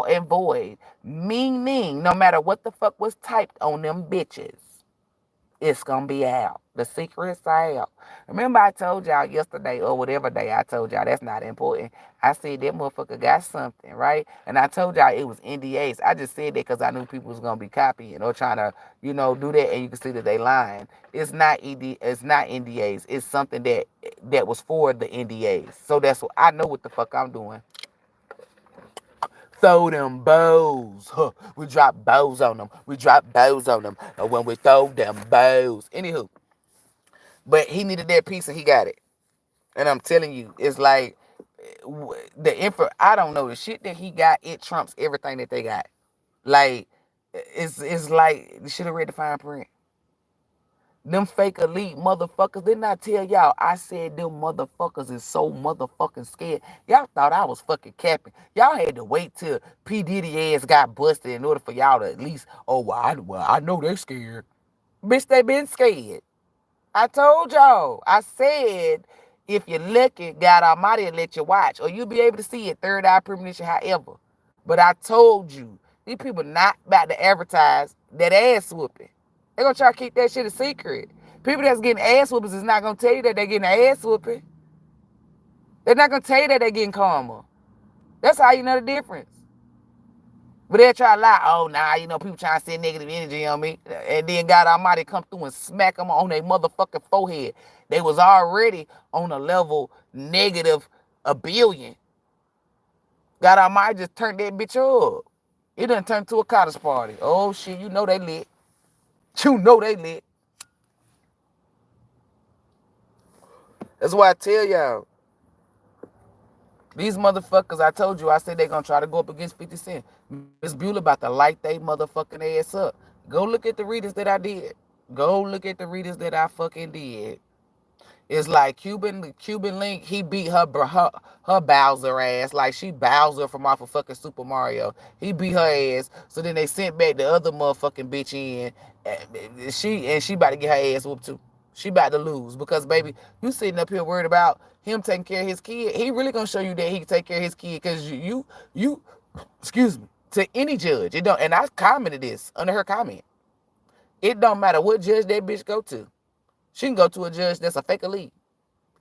and void, meaning no matter what the fuck was typed on them bitches, it's gonna be out. The secret's out. Remember I told y'all yesterday or whatever day I told y'all that's not important. I said that motherfucker got something, right? And I told y'all it was NDAs. I just said that because I knew people was gonna be copying or trying to, do that, and you can see that they lying. It's not it's not NDAs. It's something that was for the NDAs. So that's what I know what the fuck I'm doing. Throw them bows. Huh. We drop bows on them. We drop bows on them. And when we throw them bows. Anywho. But he needed that piece and he got it. And I'm telling you, it's like I don't know, the shit that he got, it trumps everything that they got. Like, it's like, you should have read the fine print. Them fake elite motherfuckers, didn't I tell y'all? I said them motherfuckers is so motherfucking scared. Y'all thought I was fucking capping. Y'all had to wait till P. Diddy ass got busted in order for y'all to at least, I know they're scared. Bitch, they been scared. I told y'all. I said, if you're lucky, God Almighty will let you watch, or you'll be able to see it, third eye premonition, however. But I told you, these people not about to advertise that ass whooping. They're going to try to keep that shit a secret. People that's getting ass whoopings is not going to tell you that they're getting an ass whooping. They're not going to tell you that they're getting karma. That's how you know the difference. But they'll try to lie. Oh, nah, people trying to send negative energy on me. And then God Almighty come through and smack them on their motherfucking forehead. They was already on a level negative a billion. God Almighty just turned that bitch up. It done turned to a cottage party. Oh, shit, you know they lit. You know they lit. That's why I tell y'all. These motherfuckers, I told you, I said they gonna try to go up against 50 Cent. Miss Bueller about to light they motherfucking ass up. Go look at the readings that I did. Go look at the readings that I fucking did. It's like Cuban Link, he beat her Bowser ass like she Bowser from off of fucking Super Mario. He beat her ass, so then they sent back the other motherfucking bitch in. She about to get her ass whooped too. She about to lose because baby, you sitting up here worried about him taking care of his kid. He really gonna show you that he can take care of his kid because you excuse me, to any judge. It don't, and I commented this under her comment. It don't matter what judge that bitch go to. She can go to a judge that's a fake elite.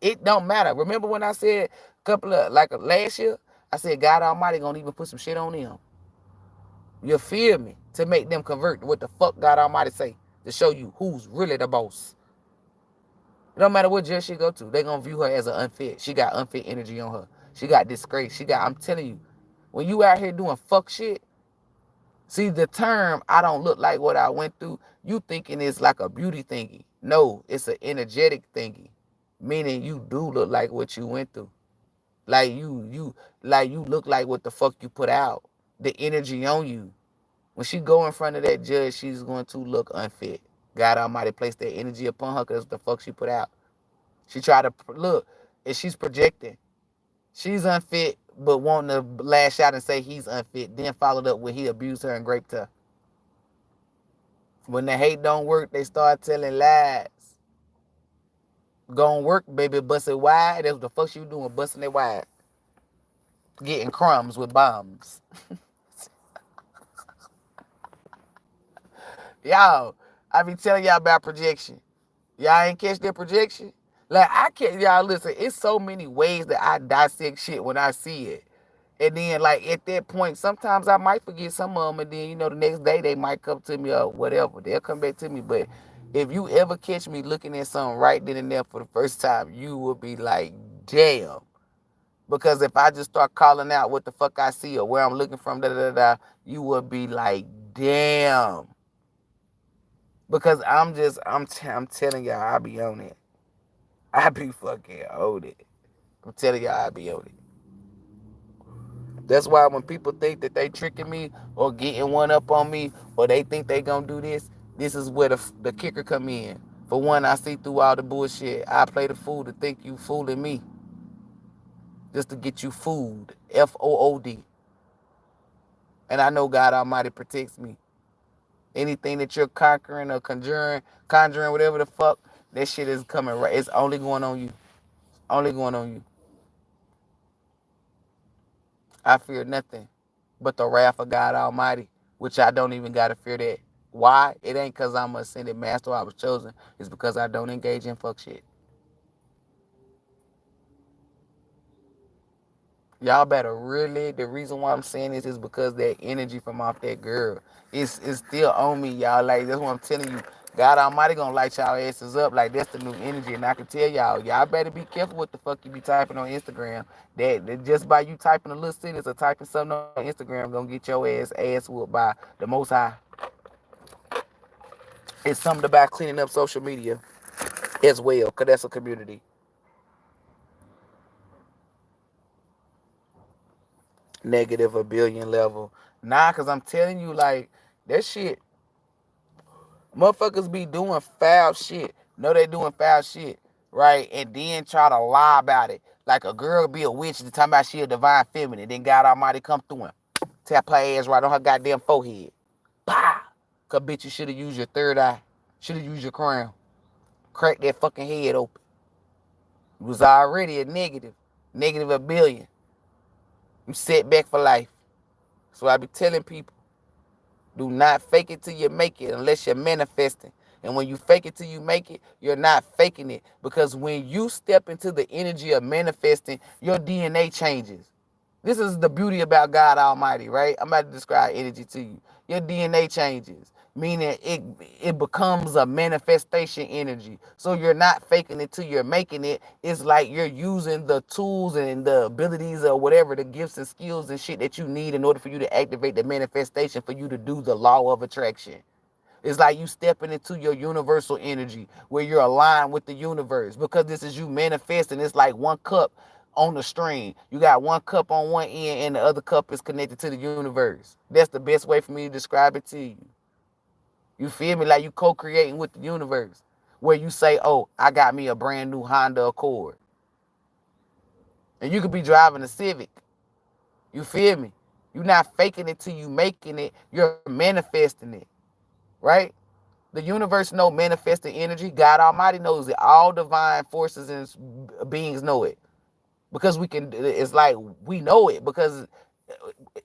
It don't matter. Remember when I said last year, I said God Almighty gonna even put some shit on them. You feel me? To make them convert to what the fuck God Almighty say. To show you who's really the boss. It don't matter what judge she go to. They gonna view her as an unfit. She got unfit energy on her. She got disgrace. I'm telling you, when you out here doing fuck shit, see the term, I don't look like what I went through, you thinking it's like a beauty thingy. No, it's an energetic thingy. Meaning you do look like what you went through. Like you look like what the fuck you put out. The energy on you. When she go in front of that judge, she's going to look unfit. God Almighty placed that energy upon her because the fuck she put out. She tried to look, and she's projecting. She's unfit, but wanting to lash out and say he's unfit. Then followed up with he abused her and raped her. When the hate don't work, they start telling lies. Gonna work, baby, bust it wide. That's what the fuck she doing, busting it wide. Getting crumbs with bombs. Y'all, I be telling y'all about projection. Y'all ain't catch that projection? Like, I can't, y'all listen, it's so many ways that I dissect shit when I see it. And then, like, at that point, sometimes I might forget some of them, and then, the next day they might come to me or whatever. They'll come back to me. But if you ever catch me looking at something right then and there for the first time, you will be like, damn. Because if I just start calling out what the fuck I see or where I'm looking from, you will be like, damn. Because I'm telling y'all, I be on it. I be fucking on it. I'm telling y'all, I be on it. That's why when people think that they tricking me or getting one up on me or they think they gonna do this is where the kicker come in. For one, I see through all the bullshit. I play the fool to think you fooling me. Just to get you fooled. Food. And I know God Almighty protects me. Anything that you're conquering or conjuring, whatever the fuck, That shit is coming right. It's only going on you. Only going on you. I fear nothing but the wrath of God Almighty, which I don't even gotta fear that. Why? It ain't because I'm a ascended master or I was chosen. It's because I don't engage in fuck shit. Y'all better really, the reason why I'm saying this is because that energy from off that girl it's still on me, y'all. Like, that's what I'm telling you. God Almighty gonna light y'all asses up. Like, that's the new energy. And I can tell y'all better be careful what the fuck you be typing on Instagram. That just by you typing a little sentence or typing something on Instagram gonna get your ass whooped by the Most High. It's something about cleaning up social media as well, because that's a community. Negative a billion level. Nah, because I'm telling you, like, that shit, motherfuckers be doing foul shit. Know they doing foul shit, right? And then try to lie about it. Like a girl be a witch and talking about she a divine feminine. Then God Almighty come through and tap her ass right on her goddamn forehead. Bah! Cause bitch, you should have used your third eye. Should have used your crown. Crack that fucking head open. It was already a negative. Negative a billion. You set back for life. So I be telling people, do not fake it till you make it unless you're manifesting. And when you fake it till you make it, you're not faking it. Because when you step into the energy of manifesting, your DNA changes. This is the beauty about God Almighty, right? I'm about to describe energy to you. Your DNA changes, meaning it becomes a manifestation energy. So you're not faking it till you're making it. It's like you're using the tools and the abilities or whatever, the gifts and skills and shit that you need in order for you to activate the manifestation, for you to do the law of attraction. It's like you stepping into your universal energy where you're aligned with the universe, because this is you manifesting. It's like one cup on the string. You got one cup on one end and the other cup is connected to the universe. That's the best way for me to describe it to you. You feel me? Like you co-creating with the universe, where you say, oh, I got me a brand new Honda Accord. And you could be driving a Civic. You feel me? You're not faking it till you making it. You're manifesting it, right? The universe know manifesting energy. God Almighty knows it. All divine forces and beings know it. Because we can, it's like we know it because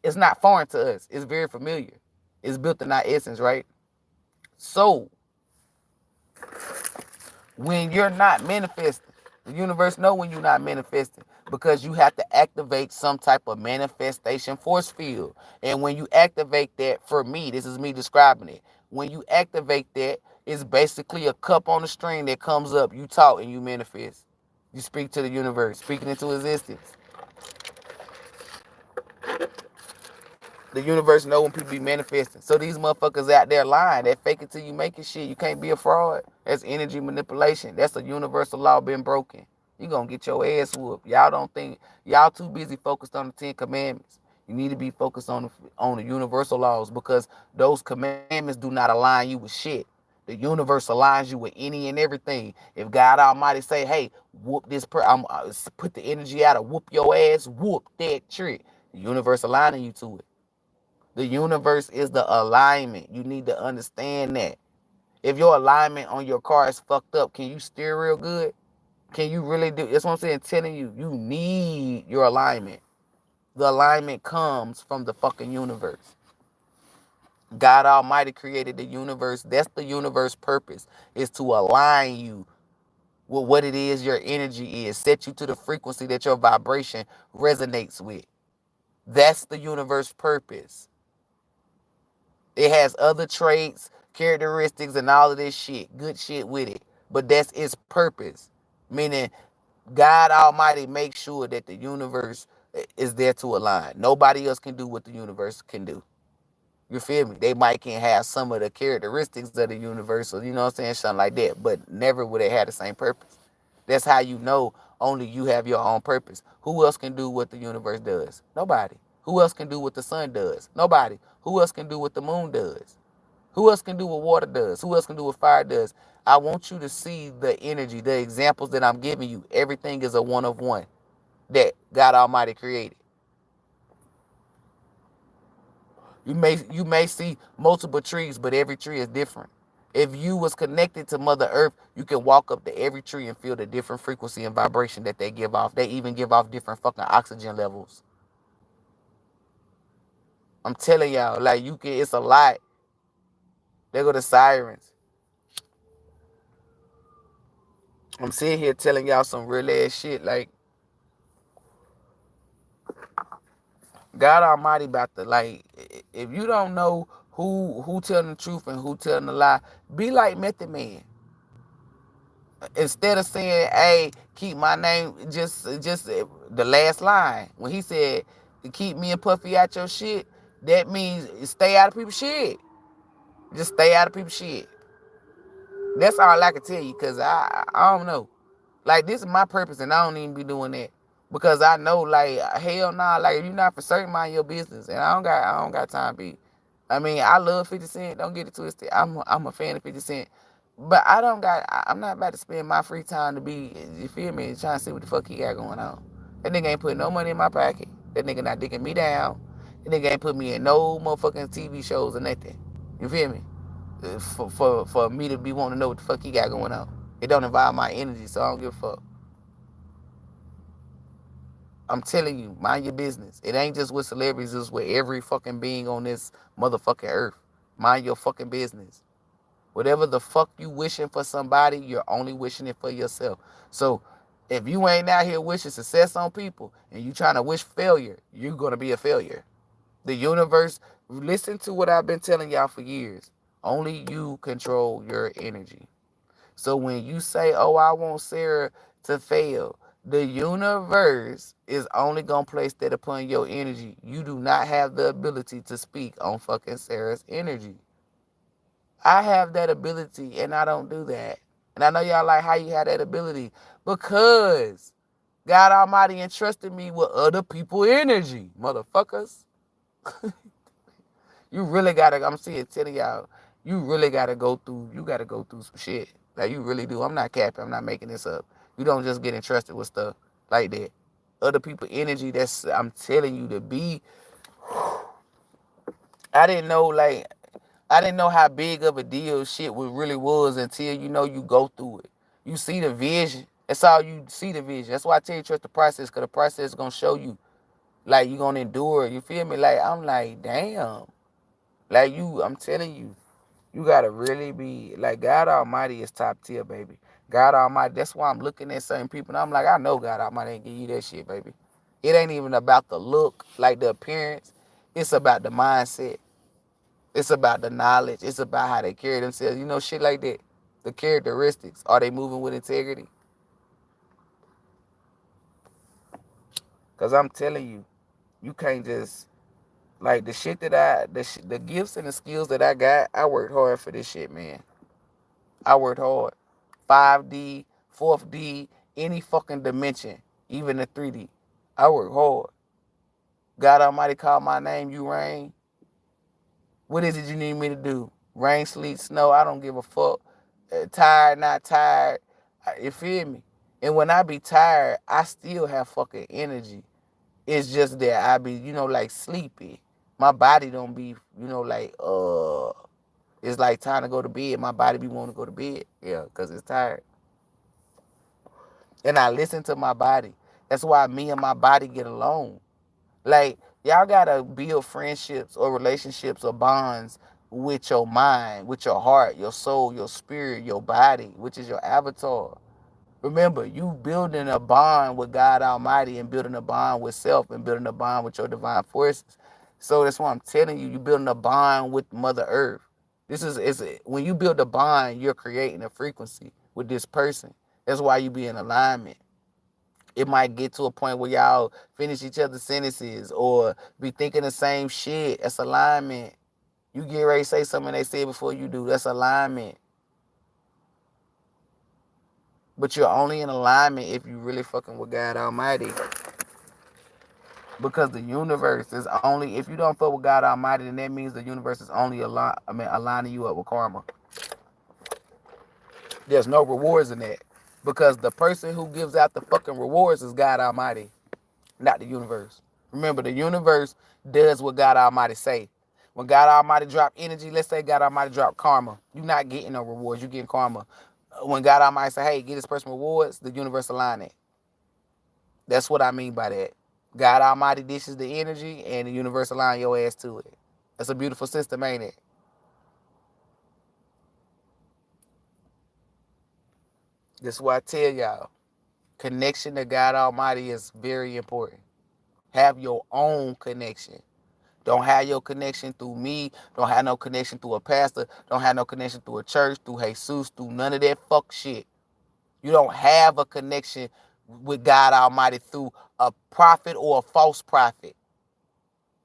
it's not foreign to us. It's very familiar. It's built in our essence, right? So when you're not manifesting, the universe know when you're not manifesting, because you have to activate some type of manifestation force field. And when you activate that, for me, this is me describing it. When you activate that, it's basically a cup on a string that comes up. You talk and you manifest. You speak to the universe, speaking into existence. The universe know when people be manifesting. So these motherfuckers out there lying, that fake it till you make it shit. You can't be a fraud. That's energy manipulation. That's a universal law been broken. You gonna get your ass whooped. Y'all don't think, y'all too busy focused on the 10 commandments. You need to be focused on the universal laws, because those commandments do not align you with shit. The universe aligns you with any and everything. If God Almighty say, hey, whoop this put the energy out of whoop your ass, whoop that trick. The universe aligning you to it. The universe is the alignment. You need to understand that. If your alignment on your car is fucked up, can you steer real good? Can you really do? That's what I'm saying. Telling you, you need your alignment. The alignment comes from the fucking universe. God Almighty created the universe. That's the universe purpose, is to align you with what it is your energy is. Set you to the frequency that your vibration resonates with. That's the universe purpose. It has other traits, characteristics, and all of this shit, good shit with it. But that's its purpose. Meaning, God Almighty makes sure that the universe is there to align. Nobody else can do what the universe can do. You feel me? They might can have some of the characteristics of the universe, or, you know what I'm saying, something like that, but never would they have the same purpose. That's how you know only you have your own purpose. Who else can do what the universe does? Nobody. Who else can do what the sun does? Nobody. Who else can do what the moon does? Who else can do what water does? Who else can do what fire does? I want you to see the energy, the examples that I'm giving you. Everything is a one of one that God Almighty created. You may see multiple trees, but every tree is different. If you was connected to Mother Earth, you can walk up to every tree and feel the different frequency and vibration that they give off. They even give off different fucking oxygen levels. I'm telling y'all, like, you can, it's a lot. There go the sirens. I'm sitting here telling y'all some real ass shit. Like, God Almighty about to, like, if you don't know who telling the truth and who telling the lie, be like Method Man. Instead of saying, hey, keep my name, just the last line. When he said, keep me and Puffy out your shit, that means stay out of people's shit. Just stay out of people's shit. That's all I can tell you, because I don't know. Like, this is my purpose, and I don't even be doing that. Because I know, like, hell nah, like, if you're not for certain, mind your business. And I don't got time to be. I mean, I love 50 Cent. Don't get it twisted. I'm a fan of 50 Cent. But I'm not about to spend my free time to be, you feel me, trying to see what the fuck he got going on. That nigga ain't putting no money in my pocket. That nigga not digging me down. That nigga ain't put me in no motherfucking TV shows or nothing. You feel me? For me to be wanting to know what the fuck he got going on. It don't involve my energy, so I don't give a fuck. I'm telling you, mind your business. It ain't just with celebrities, it's with every fucking being on this motherfucking earth. Mind your fucking business. Whatever the fuck you wishing for somebody, you're only wishing it for yourself. So if you ain't out here wishing success on people and you trying to wish failure, you're going to be a failure. The universe, listen to what I've been telling y'all for years. Only you control your energy. So when you say, oh, I want Sarah to fail, the universe is only going to place that upon your energy. You do not have the ability to speak on fucking Sarah's energy. I have that ability, and I don't do that. And I know y'all like how you have that ability. Because God Almighty entrusted me with other people's energy, motherfuckers. You really gotta, I'm telling y'all, you really gotta go through some shit. Like, you really do. I'm not capping, I'm not making this up. You don't just get entrusted with stuff like that. Other people's energy, I'm telling you, to be, I didn't know how big of a deal shit really was until, you go through it. You see the vision. That's all you see, the vision. That's why I tell you, trust the process, because the process is going to show you. Like, you're going to endure. You feel me? Like, I'm like, damn. Like, I'm telling you, you got to really be, like, God Almighty is top tier, baby. God Almighty, that's why I'm looking at certain people, and I'm like, I know God Almighty ain't give you that shit, baby. It ain't even about the look, like the appearance. It's about the mindset. It's about the knowledge. It's about how they carry themselves. Shit like that. The characteristics. Are they moving with integrity? Because I'm telling you, you can't just, like, the shit that the gifts and the skills that I got, I worked hard for this shit, man. I worked hard. 5D, 4th D, any fucking dimension, even the 3D. I worked hard. God Almighty called my name, you rain. What is it you need me to do? Rain, sleet, snow, I don't give a fuck. Tired, not tired. You feel me? And when I be tired, I still have fucking energy. It's just that I be, like, sleepy. My body don't be, like, it's like time to go to bed. My body be wanting to go to bed. Yeah, because it's tired. And I listen to my body. That's why me and my body get along. Like, y'all gotta build friendships or relationships or bonds with your mind, with your heart, your soul, your spirit, your body, which is your avatar. Remember, you building a bond with God Almighty and building a bond with self and building a bond with your divine forces. So that's why I'm telling you, you're building a bond with Mother Earth. When you build a bond, you're creating a frequency with this person. That's why you be in alignment. It might get to a point where y'all finish each other's sentences or be thinking the same shit. That's alignment. You get ready to say something they said before you do. That's alignment. But you're only in alignment if you really fucking with God Almighty. Because the universe is only, if you don't fuck with God Almighty, then that means the universe is only aligning you up with karma. There's no rewards in that. Because the person who gives out the fucking rewards is God Almighty, not the universe. Remember, the universe does what God Almighty say. When God Almighty drop energy, let's say God Almighty drop karma. You're not getting no rewards. You're getting karma. When God Almighty say, hey, get this person rewards, the universe align it. That's what I mean by that. God Almighty dishes the energy and the universe align your ass to it. That's a beautiful system, ain't it? That's why I tell y'all, connection to God Almighty is very important. Have your own connection. Don't have your connection through me. Don't have no connection through a pastor. Don't have no connection through a church, through Jesus, through none of that fuck shit. You don't have a connection with God Almighty through a prophet or a false prophet.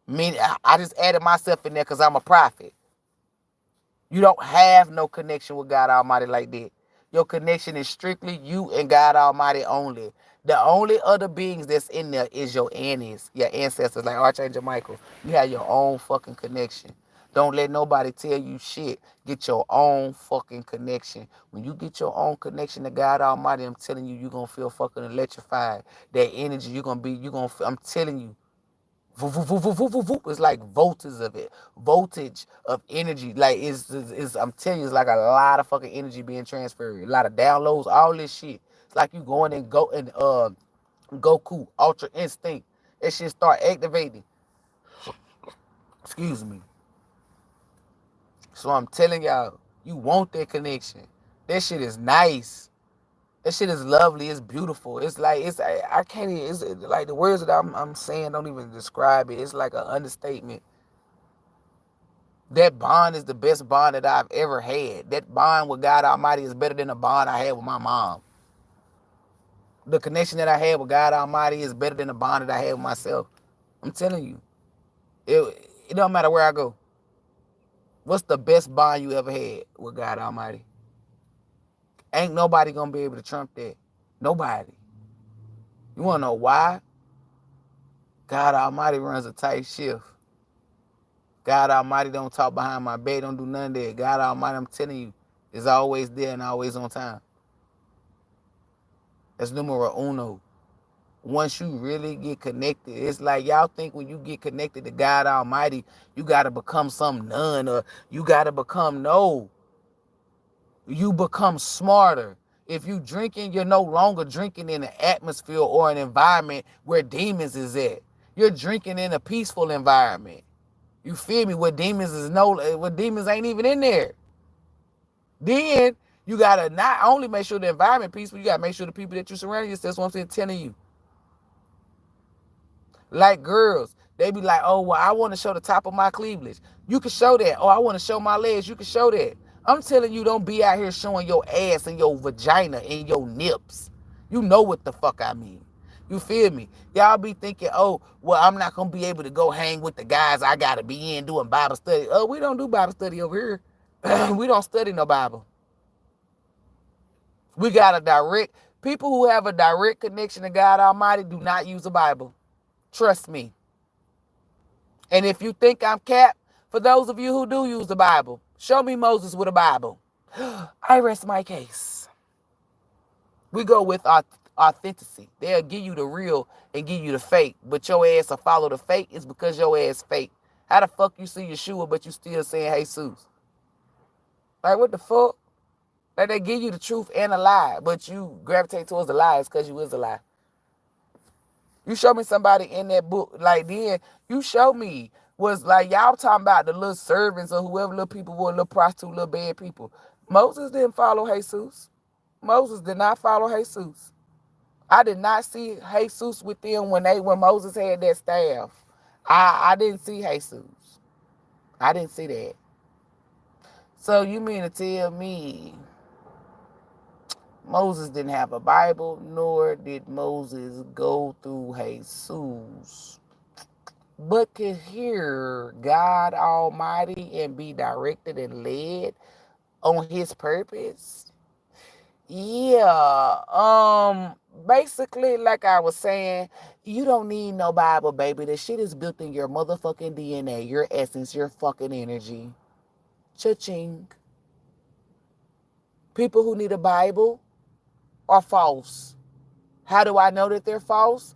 I just added myself in there because I'm a prophet. You don't have no connection with God Almighty like that. Your connection is strictly you and God Almighty only. The only other beings that's in there is your aunties, your ancestors, like Archangel Michael. You have your own fucking connection. Don't let nobody tell you shit. Get your own fucking connection. When you get your own connection to God Almighty, I'm telling you, you're going to feel fucking electrified. That energy, I'm telling you, it's like voltage of energy. Like it's I'm telling you, it's like a lot of fucking energy being transferred, a lot of downloads, all this shit. It's like you going and Goku Ultra Instinct. That shit start activating. Excuse me. So I'm telling y'all, you want that connection. That shit is nice. That shit is lovely. It's beautiful. It's like I can't even. It's like the words that I'm saying don't even describe it. It's like an understatement. That bond is the best bond that I've ever had. That bond with God Almighty is better than the bond I had with my mom. The connection that I had with God Almighty is better than the bond that I had with myself. I'm telling you. It don't matter where I go. What's the best bond you ever had with God Almighty? Ain't nobody gonna be able to trump that. Nobody. You wanna know why? God Almighty runs a tight shift. God Almighty don't talk behind my back, don't do none of that. God Almighty, I'm telling you, is always there and always on time. That's numero uno. Once you really get connected, it's like y'all think when you get connected to God Almighty, you got to become some nun or you got to become, no. You become smarter. If you drinking, you're no longer drinking in an atmosphere or an environment where demons is at. You're drinking in a peaceful environment. You feel me? Where demons ain't even in there. Then you gotta not only make sure the environment peaceful, you gotta make sure the people that you surround yourself. That's what I'm saying, telling you. Like girls, they be like, oh, well, I want to show the top of my cleavage. You can show that. Oh, I want to show my legs. You can show that. I'm telling you, don't be out here showing your ass and your vagina and your nips. You know what the fuck I mean. You feel me? Y'all be thinking, oh, well, I'm not going to be able to go hang with the guys I got to be in doing Bible study. Oh, we don't do Bible study over here. We don't study no Bible. We got people who have a direct connection to God Almighty do not use the Bible. Trust me. And if you think I'm capped, for those of you who do use the Bible, show me Moses with a Bible. I rest my case. We go with authenticity. They'll give you the real and give you the fake, but your ass will follow the fake. It's because your ass fake. How the fuck you see Yeshua, but you still saying Jesus? Like, what the fuck? Like, they give you the truth and a lie, but you gravitate towards the lies because you is a lie. You show me somebody in that book, like then you show me was like y'all talking about the little servants or whoever little people were, little prostitute, little bad people. Moses didn't follow Jesus. Moses did not follow Jesus. I did not see Jesus with them when Moses had that staff. I didn't see Jesus. I didn't see that. So you mean to tell me Moses didn't have a Bible, nor did Moses go through Jesus, but could hear God Almighty and be directed and led on his purpose? Yeah. Basically, like I was saying, you don't need no Bible, baby. The shit is built in your motherfucking DNA, your essence, your fucking energy. Cha-ching. People who need a Bible are false. How do I know that they're false?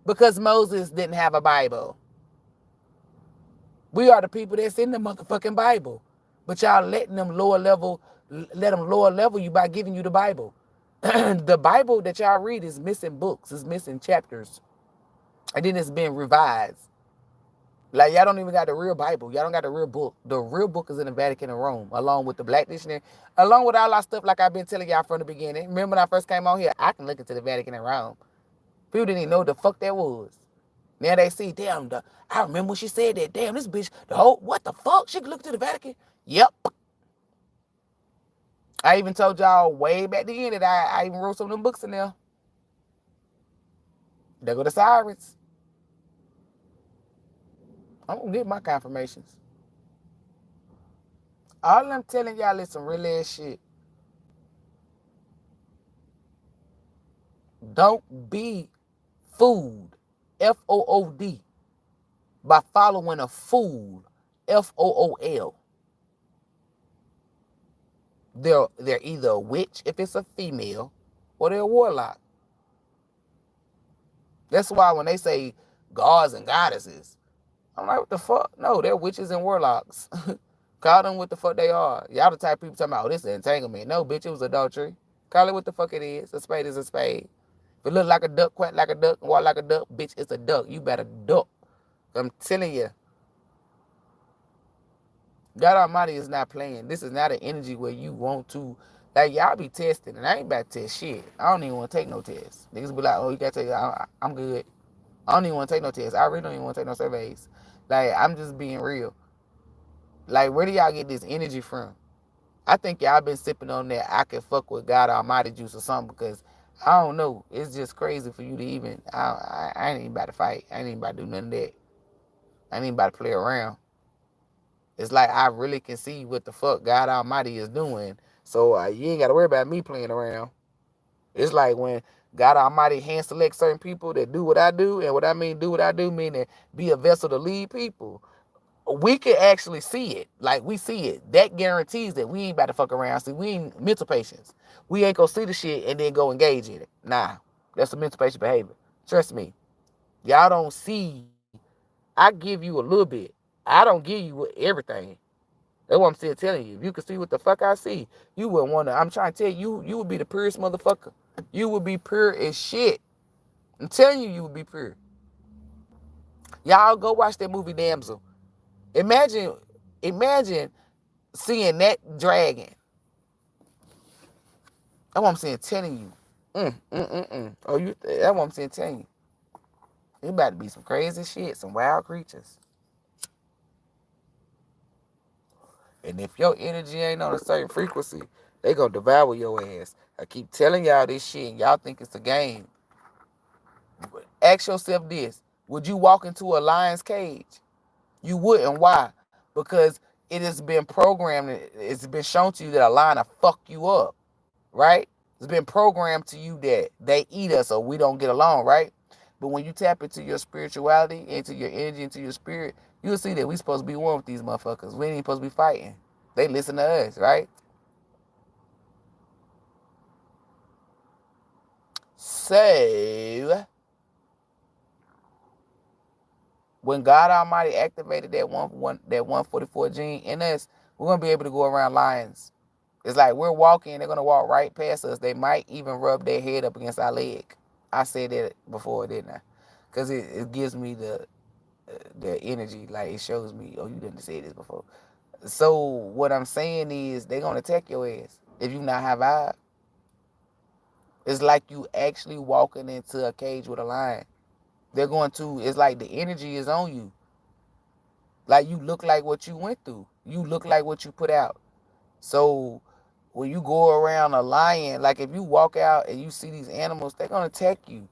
Because Moses didn't have a Bible. We are the people that's in the motherfucking Bible. But y'all letting them let them lower level you by giving you the Bible. The Bible that y'all read is missing books, it's missing chapters. And then it's been revised. Like, y'all don't even got the real Bible. Y'all don't got the real book. The real book is in the Vatican in Rome, along with the Black Dictionary, along with all our stuff like I've been telling y'all from the beginning. Remember when I first came on here? I can look into the Vatican in Rome. People didn't even know what the fuck that was. Now they see, damn, I remember when she said that. Damn, this bitch, what the fuck? She can look to the Vatican? Yep. I even told y'all way back then that I even wrote some of them books in there. There go the sirens. I'm gonna get my confirmations. All I'm telling y'all is some real ass shit. Don't be fooled, F-O-O-D, by following a fool, F-O-O-L. They're either a witch if it's a female, or they're a warlock. That's why when they say gods and goddesses, I'm like, what the fuck? No, they're witches and warlocks. Call them what the fuck they are. Y'all the type of people talking about, oh, this is entanglement. No, bitch, it was adultery. Call it what the fuck it is. A spade is a spade. If it look like a duck, quack like a duck, and walk like a duck, bitch, it's a duck. You better duck. I'm telling you. God Almighty is not playing. This is not an energy where you want to, like, y'all be testing, and I ain't about to test shit. I don't even want to take no tests. Niggas be like, oh, you got to take, I'm good. I don't even want to take no tests. I really don't even want to take no surveys. Like, I'm just being real. Like, where do y'all get this energy from? I think y'all been sipping on that I can fuck with God Almighty juice or something, because I don't know. It's just crazy for you to even, I ain't even about to fight. I ain't even about to do none of that. I ain't even about to play around. It's like I really can see what the fuck God Almighty is doing. So you ain't got to worry about me playing around. It's like when God Almighty hand select certain people that do what I do, and what I mean do what I do, meaning be a vessel to lead people. We can actually see it. Like, we see it. That guarantees that we ain't about to fuck around. See, we ain't mental patients. We ain't gonna see the shit and then go engage in it. Nah, that's a mental patient behavior. Trust me. Y'all don't see. I give you a little bit. I don't give you everything. That's what I'm still telling you. If you could see what the fuck I see, you wouldn't want to. I'm trying to tell you, you would be the purest motherfucker. You would be pure as shit. I'm telling you, you would be pure. Y'all go watch that movie Damsel. Imagine seeing that dragon. That's what I'm saying, telling you. Oh, that's what I'm saying, telling you. It about to be some crazy shit, some wild creatures. And if your energy ain't on a certain frequency, they gonna devour your ass. I keep telling y'all this shit, and y'all think it's a game. Ask yourself this: would you walk into a lion's cage? You wouldn't. Why? Because it has been programmed. It's been shown to you that a lion will fuck you up, right? It's been programmed to you that they eat us or we don't get along, right? But when you tap into your spirituality, into your energy, into your spirit, you'll see that we supposed to be one with these motherfuckers. We ain't supposed to be fighting. They listen to us, right? So, when God Almighty activated that 144 gene in us, we're gonna be able to go around lions. It's like we're walking, they're gonna walk right past us. They might even rub their head up against our leg. I said that before, didn't I? Because it gives me the energy. Like, it shows me, oh, you didn't say this before. So what I'm saying is they're gonna attack your ass if you not have vibe. It's like you actually walking into a cage with a lion. They're going to. It's like the energy is on you. Like, you look like what you went through. You look like what you put out. So when you go around a lion, like if you walk out and you see these animals, they're gonna attack you.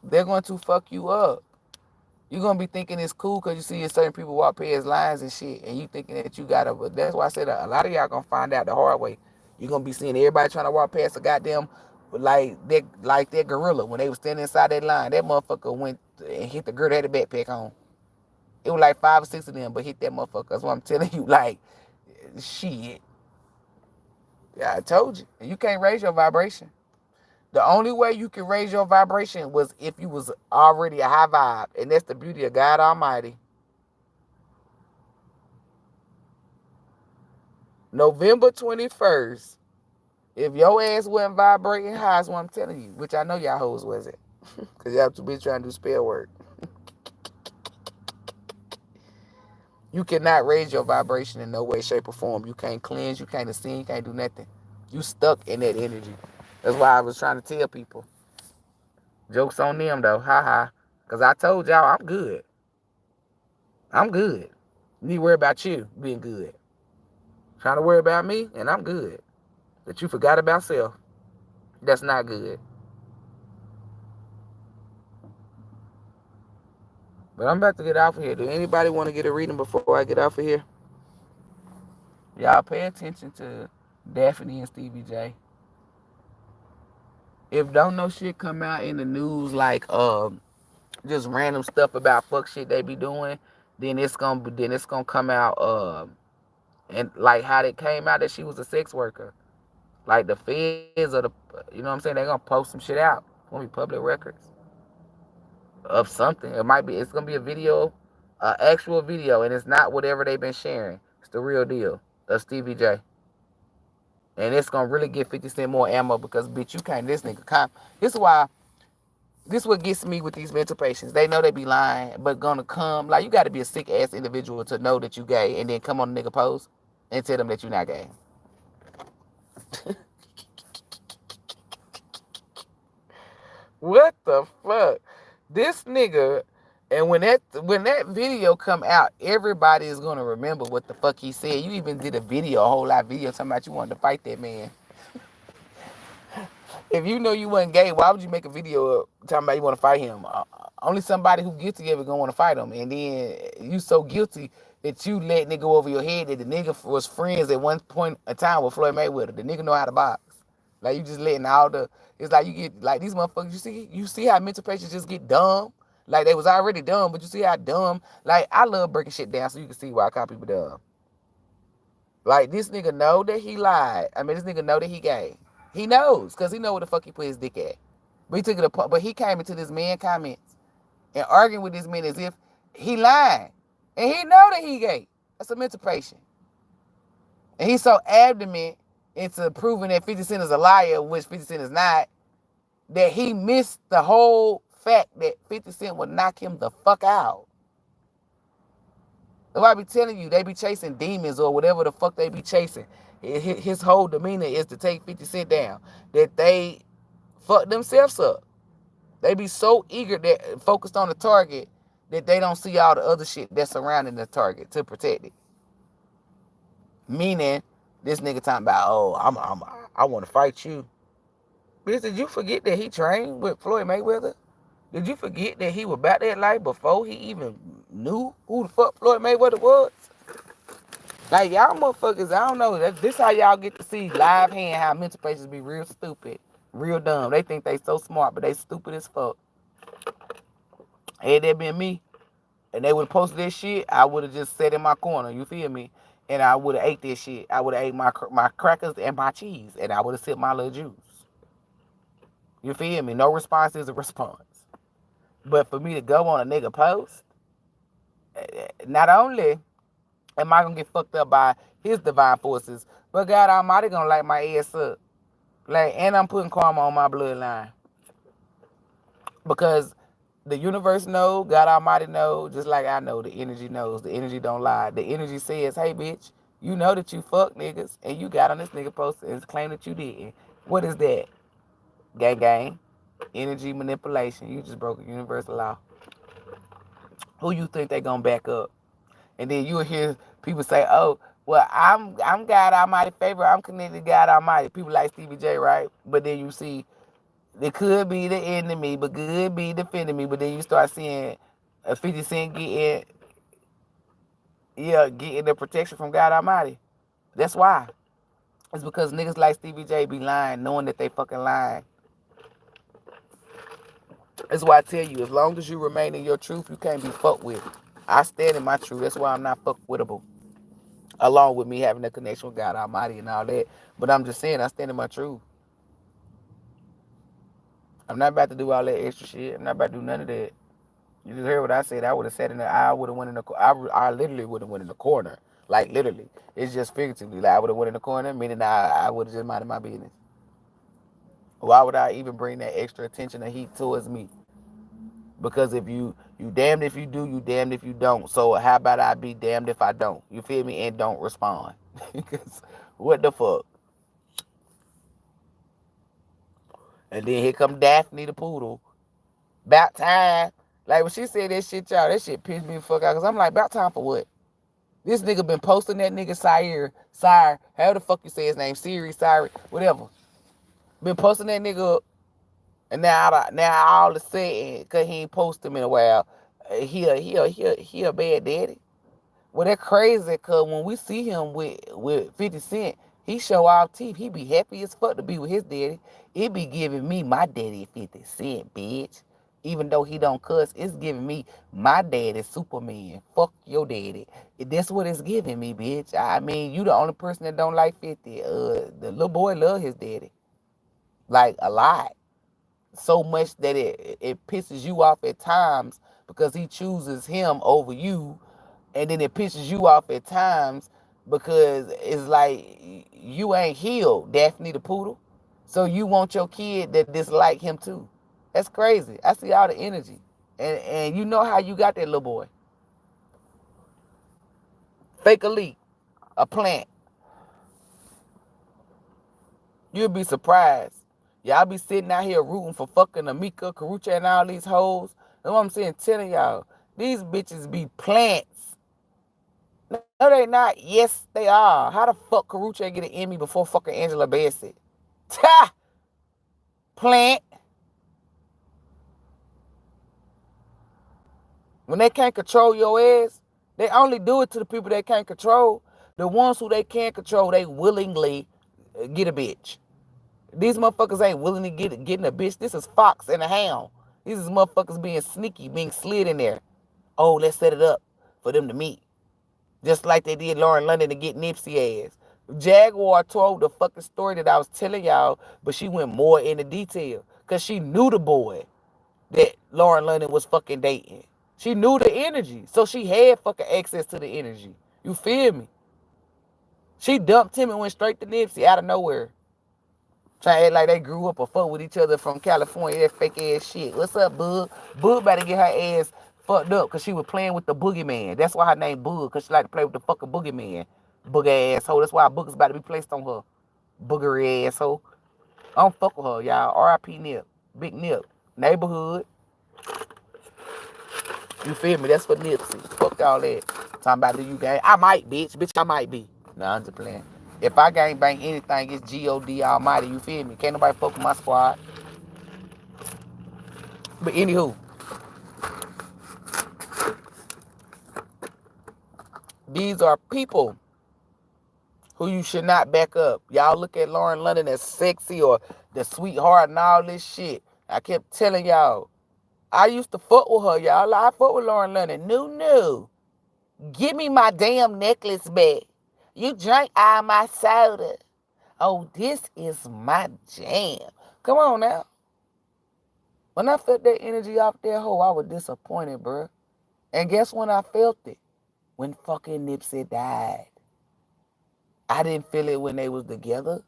They're going to fuck you up. You're going to be thinking it's cool because you see certain people walk past lions and shit, and you thinking that you got to, but that's why I said a lot of y'all going to find out the hard way. You're going to be seeing everybody trying to walk past a goddamn, like that gorilla. When they was standing inside that line, that motherfucker went and hit the girl that had a backpack on. It was like 5 or 6 of them, but hit that motherfucker. That's what I'm telling you. Like, shit. Yeah, I told you. You can't raise your vibration. The only way you can raise your vibration was if you was already a high vibe. And that's the beauty of God Almighty. November 21st, if your ass wasn't vibrating high, is what I'm telling you, which I know y'all hoes wasn't, because y'all too busy trying to do spell work. You cannot raise your vibration in no way, shape, or form. You can't cleanse, you can't ascend, you can't do nothing. You stuck in that energy. That's why I was trying to tell people. Joke's on them, though. Ha ha. Because I told y'all I'm good. I'm good. You need to worry about you being good. Trying to worry about me, and I'm good. That you forgot about self. That's not good. But I'm about to get off of here. Do anybody want to get a reading before I get off of here? Y'all pay attention to Daphne and Stevie J. If don't know shit come out in the news like just random stuff about fuck shit they be doing, then it's gonna come out and like how it came out that she was a sex worker. Like the feds or the, you know what I'm saying, they're gonna post some shit out. It's gonna be public records of something. It's gonna be a video, actual video, and it's not whatever they've been sharing. It's the real deal of Stevie J. And it's gonna really get 50 Cent more ammo because bitch, you can't, this nigga come. This what gets me with these mental patients. They know they be lying, but gonna come, like you gotta be a sick ass individual to know that you gay and then come on the nigga post and tell them that you not gay. What the fuck? This nigga, and when that video come out, everybody is gonna remember what the fuck he said. You even did a whole lot of video talking about you wanted to fight that man. If you know you wasn't gay, why would you make a video talking about you want to fight him? Only somebody who guilty ever gonna want to fight him. And then you so guilty that you let nigga over your head that the nigga was friends at one point in time with Floyd Mayweather. The nigga know how to box. Like you just letting all the, it's like you get, like these motherfuckers, you see how mental patients just get dumb? Like they was already dumb, but you see how dumb, like I love breaking shit down so you can see why I call people dumb. Like this nigga know that he lied. I mean, this nigga know that he gay. He knows, because he know where the fuck he put his dick at. But he took it apart. But he came into this man comments and arguing with this man as if he lying. And he know that he gay. That's a mental patient. And he's so adamant into proving that 50 Cent is a liar, which 50 Cent is not, that he missed the whole fact that 50 Cent would knock him the fuck out. So I be telling you, they be chasing demons or whatever the fuck they be chasing. His whole demeanor is to take 50 Cent down. That they fuck themselves up. They be so eager that focused on the target that they don't see all the other shit that's surrounding the target to protect it. Meaning, this nigga talking about, oh, I want to fight you. Bitch, did you forget that he trained with Floyd Mayweather? Did you forget that he was about that life before he even knew who the fuck Floyd Mayweather was? Like, y'all motherfuckers, I don't know. This how y'all get to see live hand how mental patients be real stupid, real dumb. They think they so smart, but they stupid as fuck. Had that been me, and they would have posted this shit, I would have just sat in my corner, you feel me? And I would have ate this shit. I would have ate my crackers and my cheese, and I would have sipped my little juice. You feel me? No response is a response. But for me to go on a nigga post, not only am I gonna get fucked up by his divine forces, but God Almighty gonna light my ass up. Like, and I'm putting karma on my bloodline. Because the universe knows, God Almighty knows, just like I know, the energy knows. The energy don't lie. The energy says, hey bitch, you know that you fuck niggas and you got on this nigga post and claim that you didn't. What is that? Gang gang. Energy manipulation. You just broke a universal law. Who you think they gonna back up? And then you'll hear people say, oh, well, I'm God Almighty favorite. I'm connected to God Almighty. People like Stevie J, right? But then you see, it could be the enemy, but could be defending me. But then you start seeing 50 Cent getting the protection from God Almighty. That's why. It's because niggas like Stevie J be lying, knowing that they fucking lying. That's why I tell you, as long as you remain in your truth, you can't be fucked with. I stand in my truth. That's why I'm not fucked wittable. Along with me having a connection with God Almighty and all that. But I'm just saying, I stand in my truth. I'm not about to do all that extra shit. I'm not about to do none of that. You just heard what I said. I would have sat in the. I would have went in the. I literally would have went in the corner. Like literally, it's just figuratively. Like I would have went in the corner, meaning I would have just minded my business. Why would I even bring that extra attention and heat towards me? Because if you damned if you do, you damned if you don't. So how about I be damned if I don't? You feel me? And don't respond. Because what the fuck? And then here come Daphne the poodle. About time. Like when she said that shit, y'all, that shit pissed me the fuck out. Cause I'm like, about time for what? This nigga been posting that nigga Sire, however the fuck you say his name, Siri, Sire, whatever. Been posting that nigga up. And now all of a sudden, cause he ain't posted him in a while, he a bad daddy. Well, that crazy, cause when we see him with 50 Cent, he show off teeth. He be happy as fuck to be with his daddy. It be giving me my daddy 50 Cent, bitch. Even though he don't cuss, it's giving me my daddy Superman. Fuck your daddy. That's what it's giving me, bitch. I mean, you the only person that don't like 50. The little boy love his daddy. Like, a lot. So much that it pisses you off at times because he chooses him over you, and then it pisses you off at times because it's like you ain't healed, Daphne the poodle. So you want your kid that dislike him too. That's crazy. I see all the energy. And you know how you got that little boy. Fake a leaf, a plant. You'll be surprised. Y'all be sitting out here rooting for fucking Amika, Karucha, and all these hoes. That's what I'm saying, telling y'all. These bitches be plants. No, they not. Yes, they are. How the fuck Karucha get an Emmy before fucking Angela Bassett? Ta! Plant. When they can't control your ass, they only do it to the people they can't control. The ones who they can't control, they willingly get a bitch. These motherfuckers ain't willing to getting a bitch. This is Fox and a Hound. These is motherfuckers being sneaky, being slid in there. Oh, let's set it up for them to meet. Just like they did Lauren London to get Nipsey ass. Jaguar told the fucking story that I was telling y'all, but she went more into detail. Because she knew the boy that Lauren London was fucking dating. She knew the energy. So she had fucking access to the energy. You feel me? She dumped him and went straight to Nipsey out of nowhere. Trying to act like they grew up or fuck with each other from California. That fake ass shit. What's up, Bug? Bug about to get her ass fucked up because she was playing with the boogeyman. That's why her name Bug, because she like to play with the fucking boogeyman. Booger asshole. That's why a book is about to be placed on her. Booger asshole. I don't fuck with her, y'all. R.I.P. Nip. Big Nip. Neighborhood. You feel me? That's for Nipsey. Fuck all that. Talking about do you gang? I might, bitch. Bitch, I might be. Nah, I'm just playing. If I gang bang anything, it's G.O.D. Almighty. You feel me? Can't nobody fuck with my squad. But anywho, these are people who you should not back up. Y'all look at Lauren London as sexy or the sweetheart and all this shit. I kept telling y'all, I used to fuck with her, y'all. I fuck with Lauren London. No. Give me my damn necklace back. You drank all my soda. Oh, this is my jam. Come on now. When I felt that energy off that hoe, I was disappointed, bro. And guess when I felt it? When fucking Nipsey died. I didn't feel it when they was together.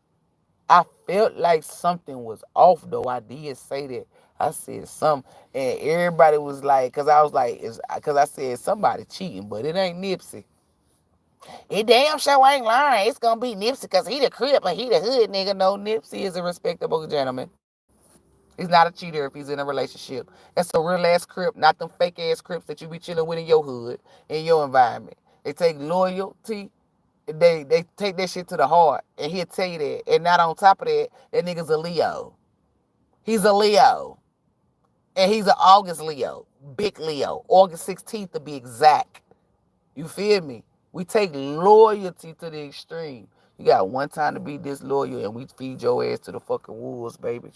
I felt like something was off, though. I did say that. I said something, and everybody was like, because I was like, because I said somebody cheating, but it ain't Nipsey. It damn sure ain't lying. It's gonna be Nipsey because he the crip and he the hood nigga. No, Nipsey is a respectable gentleman. He's not a cheater if he's in a relationship. That's a real ass crip, not them fake ass crips that you be chilling with in your hood, in your environment. They take loyalty. They take that shit to the heart, and he'll tell you that. And not on top of that, that nigga's a Leo. He's a Leo. And he's an August Leo. Big Leo. August 16th to be exact. You feel me? We take loyalty to the extreme. You got one time to be disloyal, and we feed your ass to the fucking wolves, baby.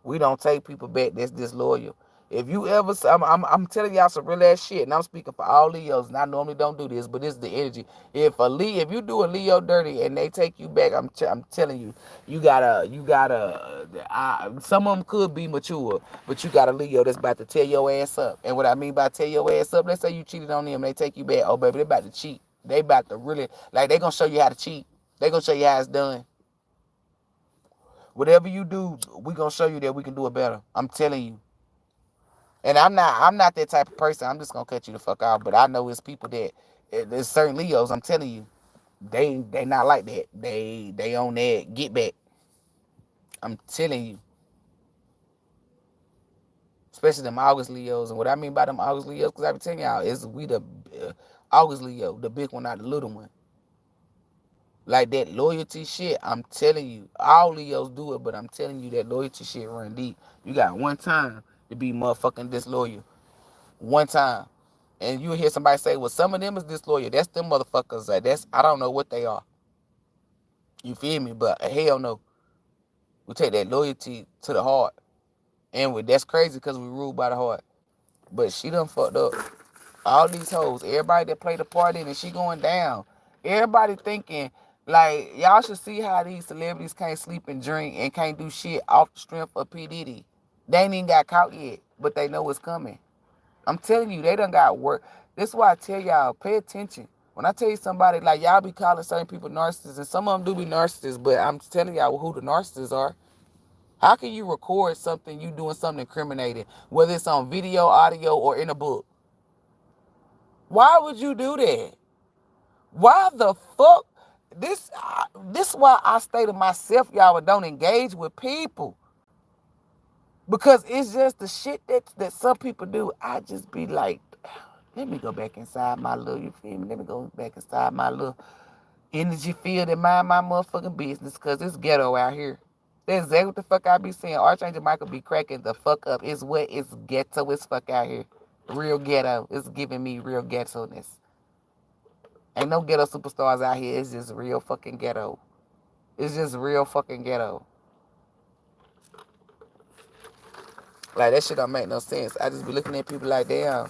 We don't take people back that's disloyal. If you ever, I'm telling y'all some real ass shit, and I'm speaking for all Leos, and I normally don't do this, but this is the energy. If you do a Leo dirty and they take you back, I'm telling you, you gotta, some of them could be mature, but you got a Leo that's about to tear your ass up. And what I mean by tear your ass up, let's say you cheated on them, they take you back. Oh baby, they about to cheat. They about to really, like, they gonna show you how to cheat. They gonna show you how it's done. Whatever you do, we gonna show you that we can do it better. I'm telling you. And I'm not that type of person. I'm just gonna cut you the fuck off. But I know it's people that there's certain Leos. I'm telling you, they not like that. They on that get back. I'm telling you, especially them August Leos. And what I mean by them August Leos, because I be telling y'all, is we the August Leo, the big one, not the little one. Like that loyalty shit. I'm telling you, all Leos do it, but I'm telling you that loyalty shit run deep. You got one time to be motherfucking disloyal. One time. And you hear somebody say, well, some of them is disloyal. That's them motherfuckers. I don't know what they are. You feel me? But hell no. We take that loyalty to the heart. And that's crazy because we rule by the heart. But she done fucked up. All these hoes, everybody that played a part in it, she going down. Everybody thinking, like, y'all should see how these celebrities can't sleep and drink and can't do shit off the strength of P. Diddy. They ain't even got caught yet, but they know it's coming. I'm telling you, they done got work. This is why I tell y'all, pay attention. When I tell you somebody, like, y'all be calling certain people narcissists, and some of them do be narcissists, but I'm telling y'all who the narcissists are. How can you record something, you doing something incriminating, whether it's on video, audio, or in a book? Why would you do that? Why the fuck? This is why I stay to myself, y'all, and don't engage with people. Because it's just the shit that some people do. I just be like, let me go back inside my little, you feel me? Let me go back inside my little energy field and mind my motherfucking business, because it's ghetto out here. That's exactly what the fuck I be saying. Archangel Michael be cracking the fuck up. It's what? It's ghetto as fuck out here. Real ghetto. It's giving me real ghetto-ness. Ain't no ghetto superstars out here. It's just real fucking ghetto. It's just real fucking ghetto. Like, that shit don't make no sense. I just be looking at people like, damn,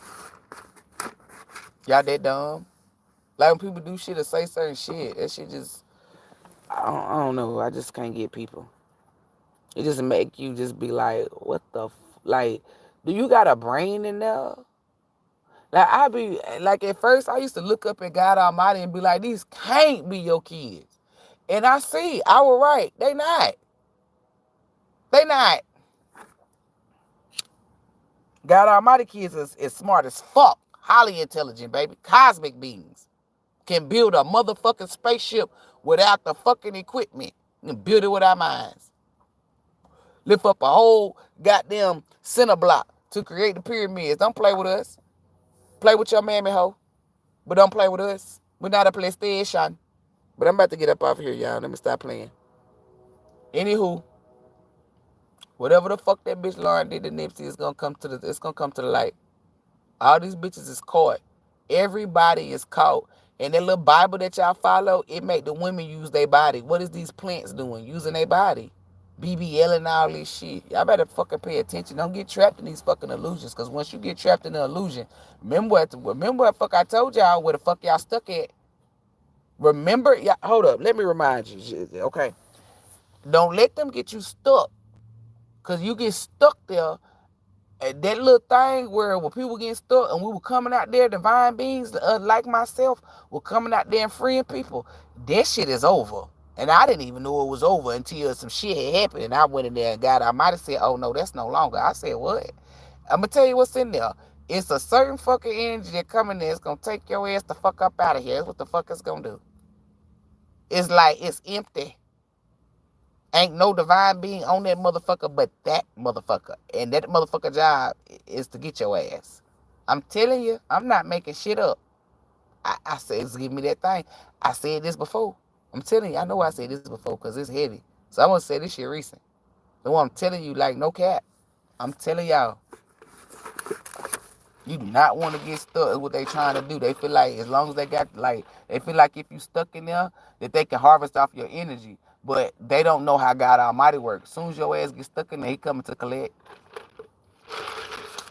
y'all that dumb? Like, when people do shit or say certain shit, that shit just, I don't know. I just can't get people. It just make you just be like, what the, like, do you got a brain in there? Like, I be, like, at first, I used to look up at God Almighty and be like, these can't be your kids. And I was right. They not. They not. God Almighty kids is smart as fuck. Highly intelligent, baby. Cosmic beings. Can build a motherfucking spaceship without the fucking equipment. And build it with our minds. Lift up a whole goddamn center block to create the pyramids. Don't play with us. Play with your mammy hoe. But don't play with us. We're not a PlayStation. But I'm about to get up off here, y'all. Let me stop playing. Anywho, whatever the fuck that bitch Lauren did to Nipsey is gonna come to the light. All these bitches is caught. Everybody is caught. And that little Bible that y'all follow, it make the women use their body. What is these plants doing? Using their body. BBL and all this shit. Y'all better fucking pay attention. Don't get trapped in these fucking illusions. Because once you get trapped in the illusion, remember what fuck I told y'all where the fuck y'all stuck at. Remember, y'all, hold up. Let me remind you. Okay. Don't let them get you stuck. Because you get stuck there. That little thing where people getting stuck and we were coming out there, divine beings like myself, were coming out there and freeing people. That shit is over. And I didn't even know it was over until some shit had happened. And I went in there and I might have said, oh no, that's no longer. I said, what? I'm going to tell you what's in there. It's a certain fucking energy that coming there. It's going to take your ass the fuck up out of here. That's what the fuck it's going to do. It's like it's empty. Ain't no divine being on that motherfucker but that motherfucker. And that motherfucker job is to get your ass. I'm telling you, I'm not making shit up. I said, just give me that thing. I said this before. I'm telling you, I know I said this before because it's heavy. So I'm going to say this shit recent. The one I'm telling you, like, no cap. I'm telling y'all, you do not want to get stuck in what they trying to do. They feel like as long as they got, like, they feel like if you stuck in there, that they can harvest off your energy. But they don't know how God Almighty works. As soon as your ass gets stuck in there, he coming to collect.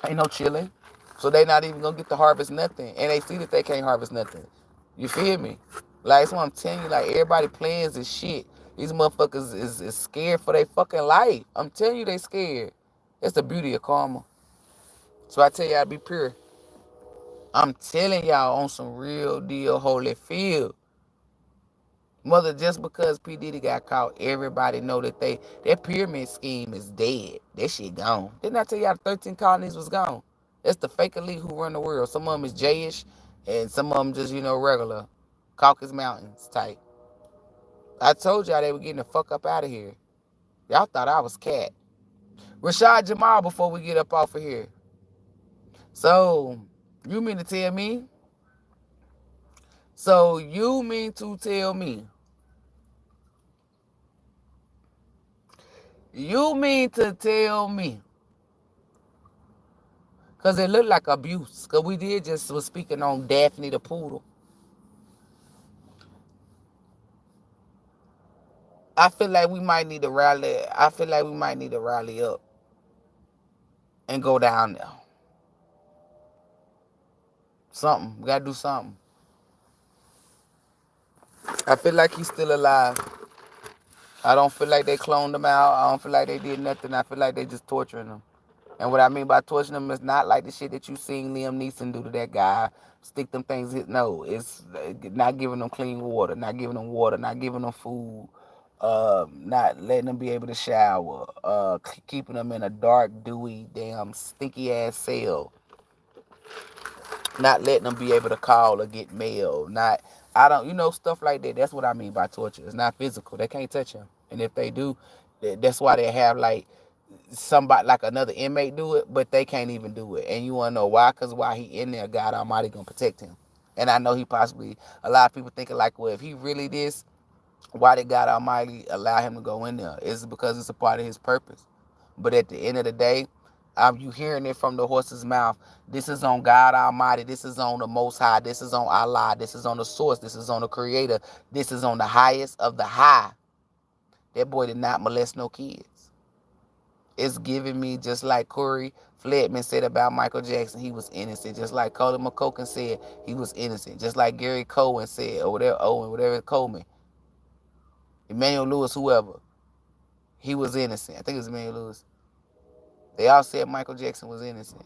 Ain't no chilling. So they not even gonna get to harvest nothing. And they see that they can't harvest nothing. You feel me? Like, that's what I'm telling you. Like, everybody plans this shit. These motherfuckers is scared for their fucking life. I'm telling you, they scared. That's the beauty of karma. So I tell y'all, be pure. I'm telling y'all on some real deal holy field. Mother, just because P. Diddy got caught, everybody know that that pyramid scheme is dead. That shit gone. Didn't I tell y'all the 13 colonies was gone? That's the fake elite who run the world. Some of them is Jayish, and some of them just, regular. Caucasus Mountains type. I told y'all they were getting the fuck up out of here. Y'all thought I was cat. Rashad Jamal, before we get up off of here. So, you mean to tell me? So, you mean to tell me? You mean to tell me? Because it looked like abuse. Because we did just was speaking on Daphne the Poodle. I feel like we might need to rally. I feel like we might need to rally up and go down there. Something. We got to do something. I feel like he's still alive. I don't feel like they cloned him out. I don't feel like they did nothing. I feel like they just torturing him. And what I mean by torturing him is not like the shit that you seen Liam Neeson do to that guy. Stick them things. No, it's not giving them clean water, not giving them water, not giving them food, not letting them be able to shower, keeping them in a dark, dewy, damn stinky ass cell, not letting them be able to call or get mail, not I don't stuff like that. That's what I mean by torture. It's not physical. They can't touch him, and if they do, that's why they have like somebody like another inmate do it, but they can't even do it. And you want to know why? Because while he in there, God Almighty gonna protect him. And I know he possibly, a lot of people thinking like, well, if he really this, why did God Almighty allow him to go in there? It's because it's a part of his purpose. But at the end of the day, you hearing it from the horse's mouth. This is on God Almighty. This is on the Most High. This is on Allah. This is on the source. This is on the Creator. This is on the highest of the high. That boy did not molest no kids. It's giving me just like Corey Feldman said about Michael Jackson, he was innocent. Just like Colin McCoken said, he was innocent. Just like Gary Cohen said, or whatever Coleman, Emmanuel Lewis, whoever, he was innocent. I think it was Emmanuel Lewis. They all said Michael Jackson was innocent.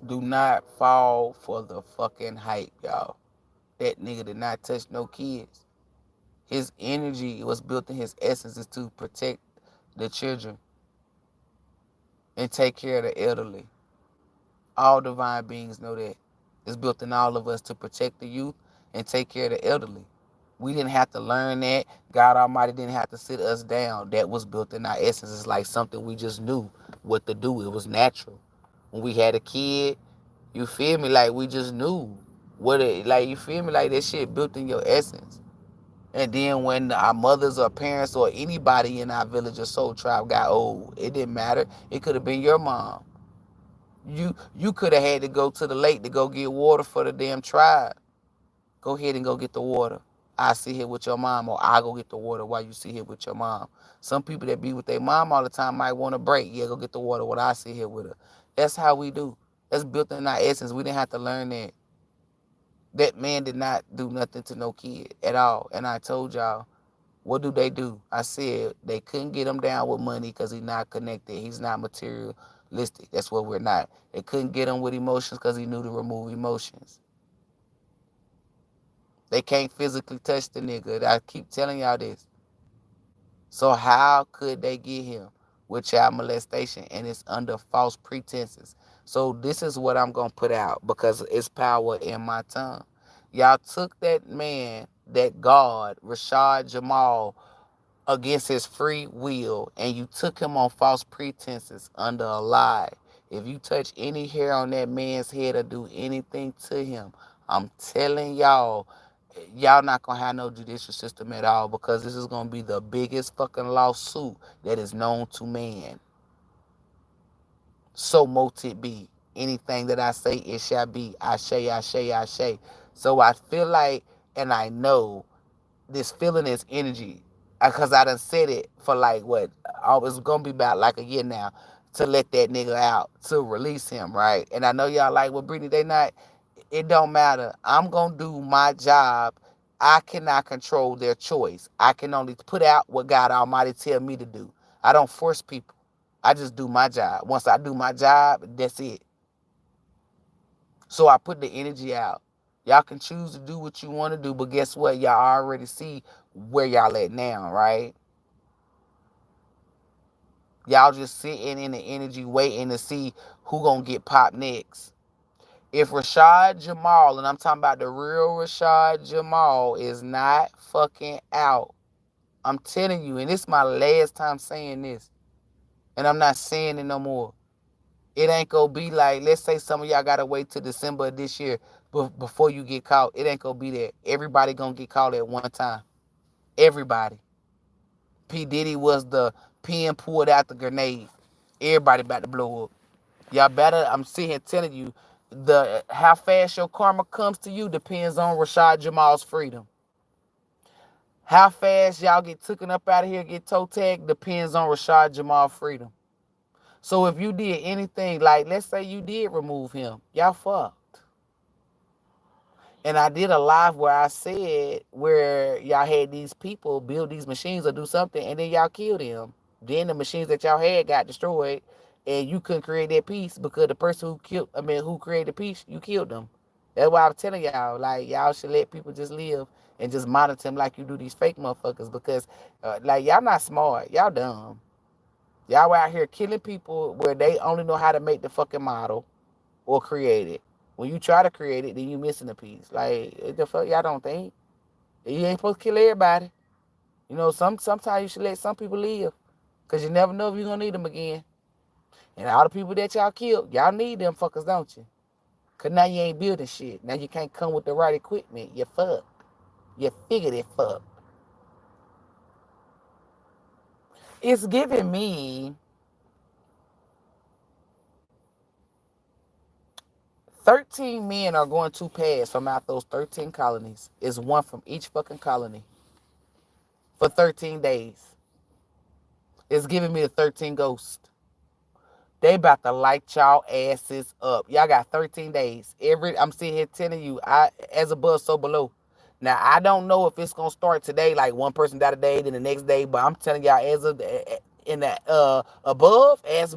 Do not fall for the fucking hype, y'all. That nigga did not touch no kids. His energy was built in his essence is to protect the children and take care of the elderly. All divine beings know that. It's built in all of us to protect the youth and take care of the elderly. We didn't have to learn that. God Almighty didn't have to sit us down. That was built in our essence. It's like something we just knew what to do. It was natural. When we had a kid, you feel me? Like we just knew you feel me? Like that shit built in your essence. And then when our mothers or parents or anybody in our village or soul tribe got old, it didn't matter. It could have been your mom. You could have had to go to the lake to go get water for the damn tribe. Go ahead and go get the water. I sit here with your mom, or I go get the water while you sit here with your mom. Some people that be with their mom all the time might want a break. Yeah, go get the water while I sit here with her. That's how we do. That's built in our essence. We didn't have to learn that. That man did not do nothing to no kid at all. And I told y'all, what do? I said they couldn't get him down with money because he's not connected. He's not materialistic. That's what we're not. They couldn't get him with emotions because he knew to remove emotions. They can't physically touch the nigga. I keep telling y'all this. So how could they get him with child molestation? And it's under false pretenses. So this is what I'm going to put out because it's power in my tongue. Y'all took that man, that God, Rashad Jamal, against his free will, and you took him on false pretenses under a lie. If you touch any hair on that man's head or do anything to him, I'm telling y'all not gonna have no judicial system at all because this is gonna be the biggest fucking lawsuit that is known to man. So mote it be. Anything that I say, it shall be. I say. So I feel like, and I know, this feeling is energy. Because I done said it for like what? Oh, it's gonna be about like a year now to let that nigga out, to release him, right? And I know y'all like, well, Brittany, they not. It don't matter. I'm gonna do my job. I cannot control their choice. I can only put out what God Almighty tell me to do. I don't force people. I just do my job. Once I do my job, that's it. So I put the energy out. Y'all can choose to do what you want to do, but guess what? Y'all already see where y'all at now, right? Y'all just sitting in the energy waiting to see who gonna get popped next. If Rashad Jamal, and I'm talking about the real Rashad Jamal, is not fucking out, I'm telling you, and this is my last time saying this, and I'm not saying it no more. It ain't gonna be like, let's say some of y'all gotta wait till December of this year before you get caught. It ain't gonna be that. Everybody gonna get caught at one time. Everybody. P. Diddy was the pin pulled out the grenade. Everybody about to blow up. Y'all better, I'm sitting here telling you, how fast your karma comes to you depends on Rashad Jamal's freedom. How fast y'all get taken up out of here, get toe tagged, depends on Rashad Jamal's freedom. So if you did anything, like let's say you did remove him, y'all fucked. And I did a live where I said where y'all had these people build these machines or do something, and then y'all killed them. Then the machines that y'all had got destroyed, and you couldn't create that piece because the person who created the piece, you killed them. That's why I'm telling y'all, like y'all should let people just live and just monitor them like you do these fake motherfuckers because, like y'all not smart, y'all dumb. Y'all out here killing people where they only know how to make the fucking model or create it. When you try to create it, then you missing a piece. Like, the fuck y'all don't think? You ain't supposed to kill everybody. You know, sometimes you should let some people live. Because you never know if you're going to need them again. And all the people that y'all killed, y'all need them fuckers, don't you? Because now you ain't building shit. Now you can't come with the right equipment. You fucked. You figured it fucked. It's giving me 13 men are going to pass from out those 13 colonies. It's one from each fucking colony. For 13 days. It's giving me the 13 ghosts. They about to light y'all asses up. Y'all got 13 days. I'm sitting here telling you, as above, so below. Now, I don't know if it's going to start today, like one person died today, then the next day, but I'm telling y'all, as of in the above, as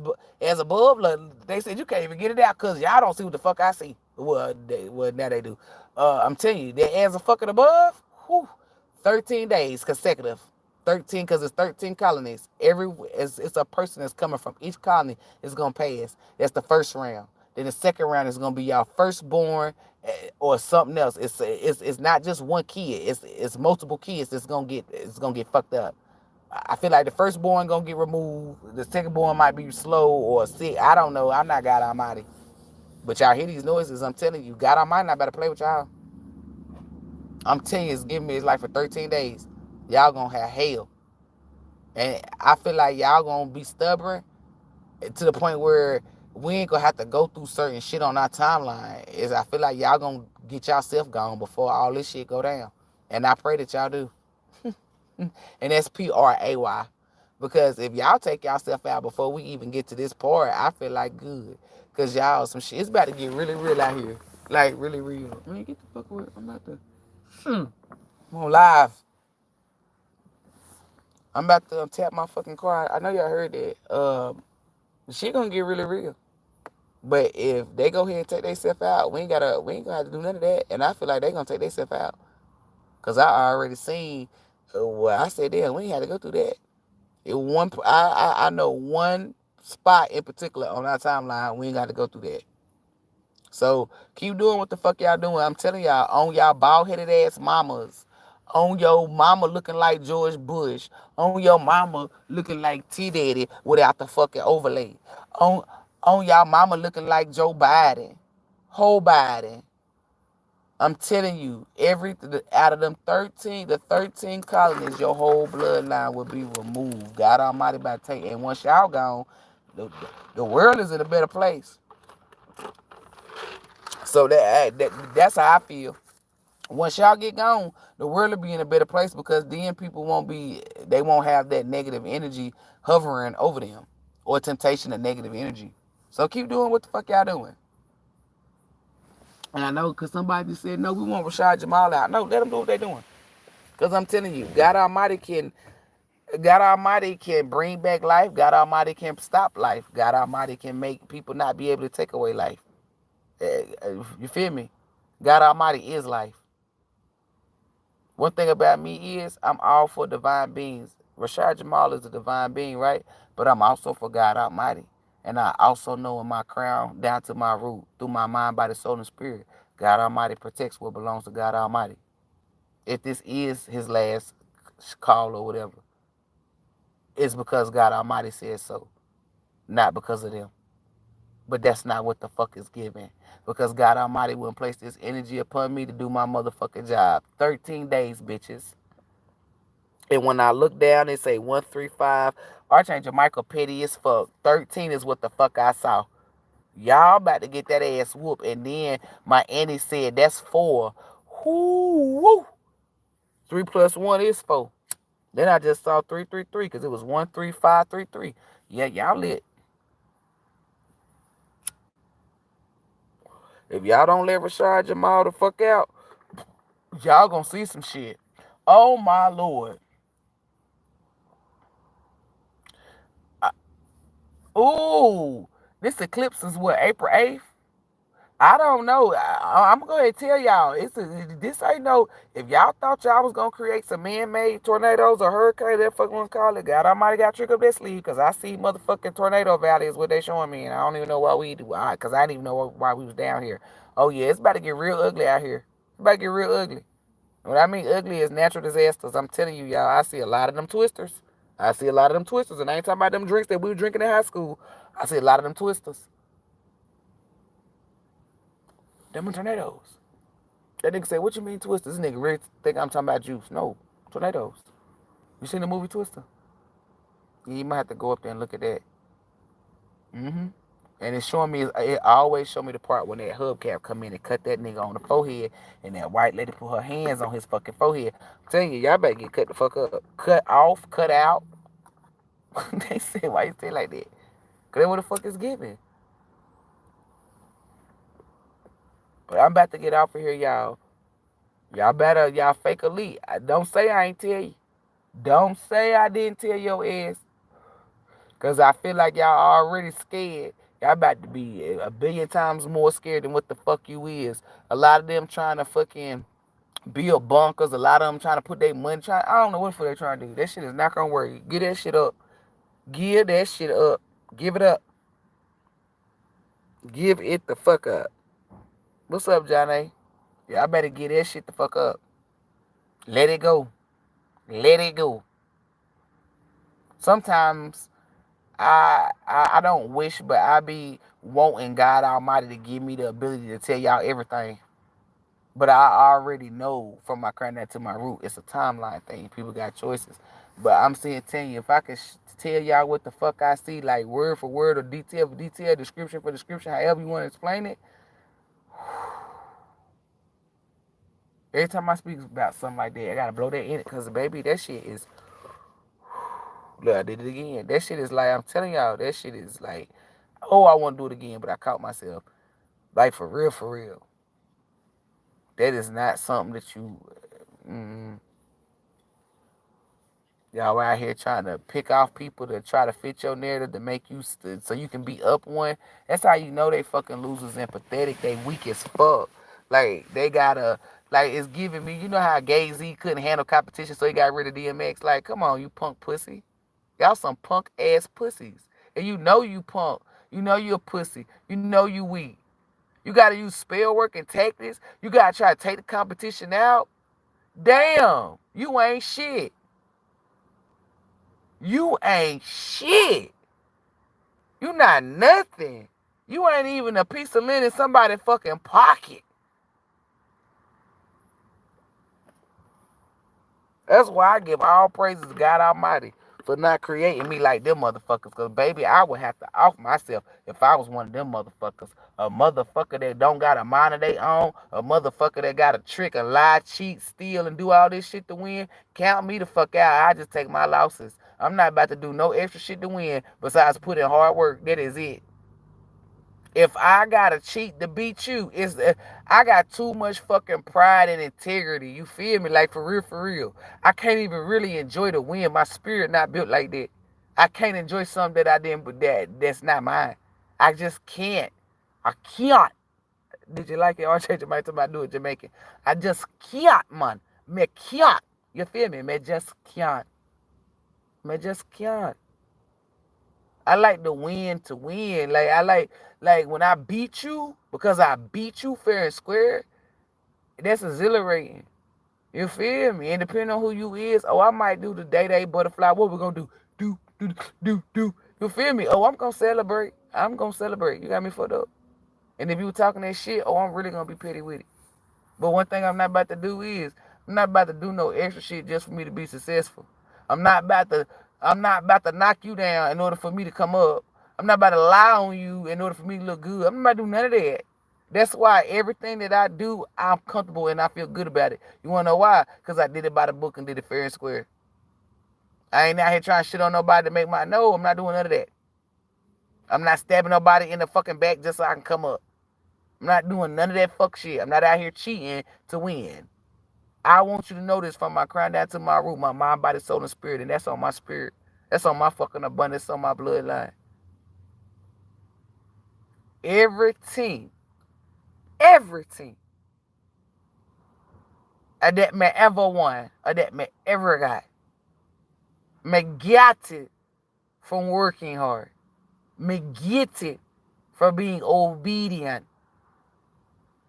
above, like, they said you can't even get it out because y'all don't see what the fuck I see. Well, now they do. I'm telling you, that as a fucking above, whew, 13 days consecutive. 13 because it's 13 colonies. It's a person that's coming from each colony is going to pass. That's the first round. Then the second round is going to be y'all firstborn or something else. It's not just one kid. It's multiple kids that's going to get fucked up. I feel like the firstborn going to get removed. The secondborn might be slow or sick. I don't know. I'm not God Almighty. But y'all hear these noises. I'm telling you, God Almighty not about to play with y'all. I'm telling you, it's giving me, it's like for 13 days. Y'all going to have hell. And I feel like y'all gonna be stubborn to the point where we ain't gonna have to go through certain shit on our timeline. I feel like y'all gonna get yourself gone before all this shit go down. And I pray that y'all do. And that's PRAY. Because if y'all take yourself out before we even get to this part, I feel like good. Because y'all, some shit, it's about to get really real out here. Like, really real. Man, get the fuck away. I'm about to... I'm on live. I'm about to tap my fucking car. I know y'all heard that. Shit gonna get really real. But if they go ahead and take themselves out, we ain't gonna have to do none of that. And I feel like they gonna take themselves out. Cause I already seen I said, damn, we ain't had to go through that. I know one spot in particular on our timeline, we ain't got to go through that. So keep doing what the fuck y'all doing. I'm telling y'all, on y'all bald-headed ass mamas, on your mama looking like George Bush, on your mama looking like T Daddy without the fucking overlay, on y'all mama looking like Joe Biden, whole Biden. I'm telling you, out of them 13, the 13 colonies, your whole bloodline will be removed. God Almighty about to take, and once y'all gone, the world is in a better place. So that's how I feel. Once y'all get gone, the world will be in a better place because then people they won't have that negative energy hovering over them or temptation of negative energy. So keep doing what the fuck y'all doing. And I know because somebody just said, no, we want Rashad Jamal out. No, let them do what they're doing. Because I'm telling you, God Almighty can bring back life. God Almighty can stop life. God Almighty can make people not be able to take away life. You feel me? God Almighty is life. One thing about me is I'm all for divine beings. Rashad Jamal is a divine being, right? But I'm also for God Almighty. And I also know in my crown, down to my root, through my mind, body, soul, and spirit, God Almighty protects what belongs to God Almighty. If this is his last call or whatever, it's because God Almighty says so, not because of them. But that's not what the fuck is given. Because God Almighty wouldn't place this energy upon me to do my motherfucking job. 13 days, bitches. And when I look down, it say 135. Archangel Michael petty as fuck. 13 is what the fuck I saw. Y'all about to get that ass whooped. And then my auntie said that's 4. Whoo. 3 plus 1 is 4. Then I just saw 333 because it was 13533. Yeah, y'all lit. If y'all don't let Rashad Jamal the fuck out, y'all gonna see some shit. Oh my lord. Ooh, this eclipse is what, April 8th? I don't know. I'm gonna go ahead and tell y'all. This ain't no. If y'all thought y'all was gonna create some man-made tornadoes or hurricane, that fuck one call it. God, I might have got trick up that sleeve because I see motherfucking tornado valley is what they showing me, and I don't even know why we do. Because I didn't even know why we was down here. Oh yeah, it's about to get real ugly out here. It's about to get real ugly. What I mean ugly is natural disasters. I'm telling you, y'all. I see a lot of them twisters. I see a lot of them twisters, and I ain't talking about them drinks that we were drinking in high school. I see a lot of them twisters. Them tornadoes. That nigga say, what you mean Twister? This nigga really think I'm talking about juice. No, tornadoes. You seen the movie Twister? Yeah, you might have to go up there and look at that. Mm-hmm. And it's showing me, it always show me the part when that hubcap come in and cut that nigga on the forehead and that white lady put her hands on his fucking forehead. I'm telling you, y'all better get cut the fuck up. Cut off, cut out. They said, why you say like that? Because that's what the fuck is giving. But I'm about to get off of here, y'all. Y'all fake elite. Don't say I ain't tell you. Don't say I didn't tell your ass. Because I feel like y'all already scared. Y'all about to be a billion times more scared than what the fuck you is. A lot of them trying to fucking build bunkers. A lot of them trying to put their money. I don't know what for they trying to do. That shit is not going to work. Give that shit up. Give that shit up. Give it up. Give it the fuck up. What's up, Johnny? Y'all better get that shit the fuck up. Let it go. Let it go. Sometimes I don't wish, but I be wanting God Almighty to give me the ability to tell y'all everything. But I already know from my crown to my root, it's a timeline thing. People got choices. But I'm telling you, if I could tell y'all what the fuck I see, like word for word or detail for detail, description for description, however you want to explain it. Every time I speak about something like that, I gotta blow that in it because baby, that shit is. Look, I did it again. That shit is like, I'm telling y'all, that shit is like, oh, I want to do it again, but I caught myself. Like, for real, for real. That is not something that you, y'all out here trying to pick off people to try to fit your narrative to make you, so you can be up one. That's how you know they fucking losers and pathetic. They weak as fuck. Like, they gotta, like, it's giving me, you know how Gay Z couldn't handle competition, so he got rid of DMX? Like, come on, you punk pussy. Y'all some punk ass pussies. And you know you punk. You know you a pussy. You know you weak. You gotta use spell work and tactics. You gotta try to take the competition out. Damn, you ain't shit. You ain't shit. You not nothing. You ain't even a piece of lint in somebody's fucking pocket. That's why I give all praises to God Almighty for not creating me like them motherfuckers. Because, baby, I would have to off myself if I was one of them motherfuckers. A motherfucker that don't got a mind of their own. A motherfucker that got to trick, a lie, cheat, steal, and do all this shit to win. Count me the fuck out. I just take my losses. I'm not about to do no extra shit to win besides put in hard work. That is it. If I gotta cheat to beat you, I got too much fucking pride and integrity. You feel me? Like, for real, for real. I can't even really enjoy the win. My spirit not built like that. I can't enjoy something that I didn't, but that's not mine. I just can't. I can't. Did you like it? Or change your mind to my do it Jamaican. I just can't, man. Me can't. You feel me? Me just can't. Me just can't. I like the win to win. Like, I like when I beat you, because I beat you fair and square, that's exhilarating. You feel me? And depending on who you is, I might do the day butterfly. What we gonna do? Do. You feel me? I'm gonna celebrate. I'm gonna celebrate. You got me fucked up. And if you talking that shit, I'm really gonna be petty with it. But one thing I'm not about to do is, I'm not about to do no extra shit just for me to be successful. I'm not about to knock you down in order for me to come up. I'm not about to lie on you in order for me to look good. I'm not about to do none of that. That's why everything that I do, I'm comfortable and I feel good about it. You wanna know why? Because I did it by the book and did it fair and square. I ain't out here trying to shit on nobody to make my... No, I'm not doing none of that. I'm not stabbing nobody in the fucking back just so I can come up. I'm not doing none of that fuck shit. I'm not out here cheating to win. I want you to know this, from my crown down to my root, my mind, body, soul, and spirit. And that's on my spirit. That's on my fucking abundance, on my bloodline. Every team that may ever won, or that may ever got, may get it from working hard. May get it from being obedient.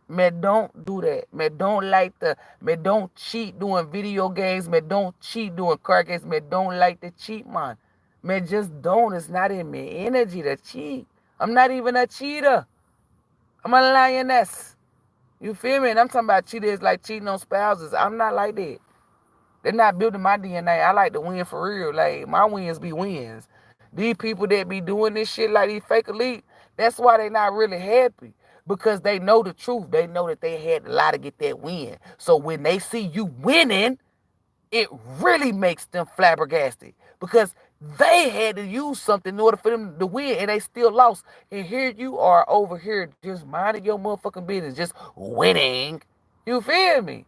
Me don't do that. Me don't cheat doing video games. Me don't cheat doing card games. Me don't like to cheat, man. Me just don't. It's not in me energy to cheat. I'm not even a cheater. I'm a lioness. You feel me? And I'm talking about cheaters like cheating on spouses. I'm not like that. They're not building my DNA. I like to win for real. Like, my wins be wins. These people that be doing this shit like these fake elite, that's why they not really happy. Because they know the truth. They know that they had a lot to get that win. So when they see you winning, it really makes them flabbergasted. Because they had to use something in order for them to win, and they still lost. And here you are over here just minding your motherfucking business, just winning. You feel me?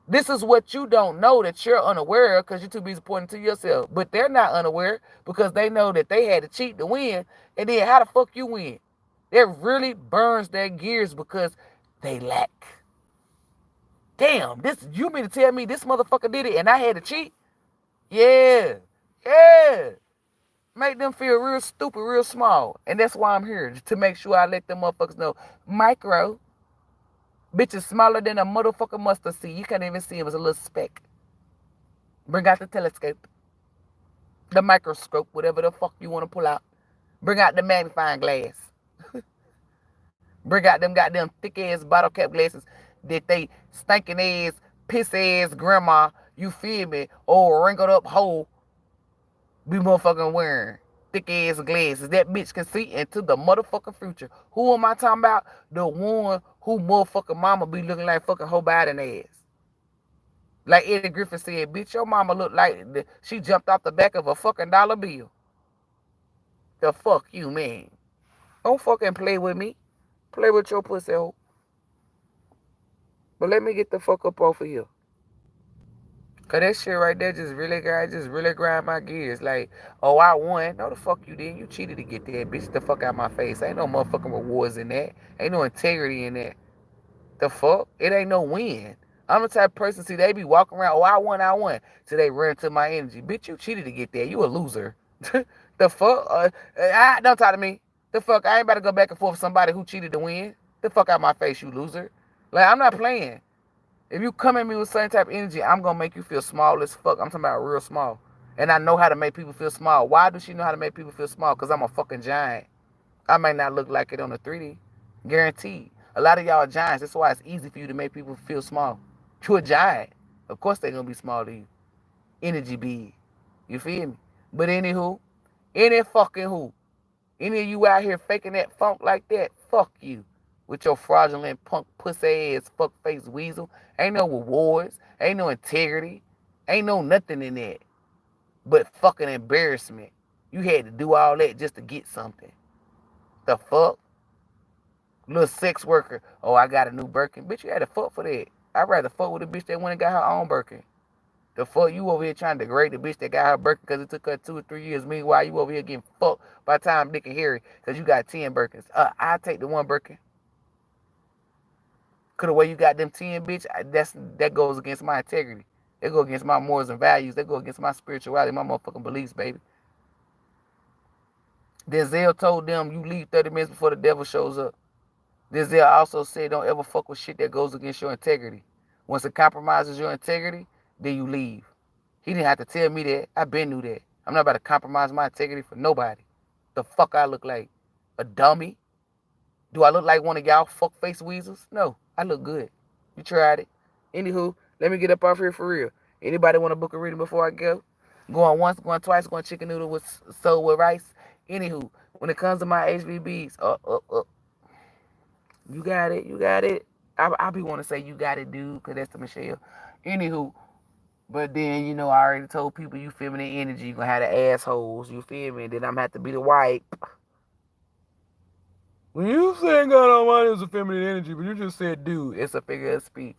This is what you don't know, that you're unaware of, because you're too busy pointing to yourself. But they're not unaware because they know that they had to cheat to win. And then how the fuck you win? That really burns their gears because they lack. Damn, you mean to tell me this motherfucker did it and I had to cheat? Yeah. Make them feel real stupid, real small. And that's why I'm here, to make sure I let them motherfuckers know. Micro. Bitch is smaller than a motherfucking mustard seed. You can't even see him as a little speck. Bring out the telescope, the microscope, whatever the fuck you want to pull out. Bring out the magnifying glass. Bring out them goddamn thick ass bottle cap glasses that they stinking ass, piss ass grandma, you feel me, or wrinkled up hoe be motherfucking wearing. Thick ass glasses. That bitch can see into the motherfucking future. Who am I talking about? The one who motherfucking mama be looking like fucking Joe Biden ass. Like Eddie Griffin said, bitch, your mama look like she jumped off the back of a fucking dollar bill. The fuck you, man. Don't fucking play with me. Play with your pussy hoe. But let me get the fuck up off of here. Cause that shit right there just really grind my gears. Like, oh, I won. No, the fuck you didn't. You cheated to get that. Bitch, the fuck out my face. Ain't no motherfucking rewards in that. Ain't no integrity in that. The fuck? It ain't no win. I'm the type of person, see, they be walking around, oh, I won. So they run to my energy. Bitch, you cheated to get that. You a loser. The fuck? Don't talk to me. The fuck? I ain't about to go back and forth with somebody who cheated to win. The fuck out my face, you loser. Like, I'm not playing. If you come at me with certain type of energy, I'm going to make you feel small as fuck. I'm talking about real small. And I know how to make people feel small. Why does she know how to make people feel small? Because I'm a fucking giant. I may not look like it on the 3D. Guaranteed. A lot of y'all are giants. That's why it's easy for you to make people feel small. You're a giant. Of course they're going to be small to you. Energy big. You feel me? But anywho, any fucking who, any of you out here faking that funk like that, fuck you. With your fraudulent punk pussy ass fuck face weasel. Ain't no rewards. Ain't no integrity. Ain't no nothing in that. But fucking embarrassment. You had to do all that just to get something. The fuck? Little sex worker. Oh, I got a new Birkin. Bitch, you had to fuck for that. I'd rather fuck with a bitch that went and got her own Birkin. The fuck you over here trying to degrade the bitch that got her Birkin because it took her 2 or 3 years. Meanwhile, you over here getting fucked by the time Dick and Harry because you got 10 Birkins. I take the one Birkin. Cause the way you got them 10, bitch, that goes against my integrity. That goes against my morals and values. That goes against my spirituality, my motherfucking beliefs, baby. Zelle told them you leave 30 minutes before the devil shows up. Zelle also said don't ever fuck with shit that goes against your integrity. Once it compromises your integrity, then you leave. He didn't have to tell me that. I been knew that. I'm not about to compromise my integrity for nobody. The fuck I look like? A dummy? Do I look like one of y'all fuck face weasels? No, I look good. You tried it. Anywho, let me get up off here for real. Anybody want to book a reading before I go? Going once, going twice, going chicken noodle with soul with rice. Anywho, when it comes to my HVBs, you got it, you got it. I be want to say you got it, dude, because that's the Michelle. Anywho, but then, you know, I already told people you feminine energy, you going to have the assholes, you feel me? And then I'm going to have to be the wipe. When you saying God Almighty is a feminine energy, but you just said dude, it's a figure of speech.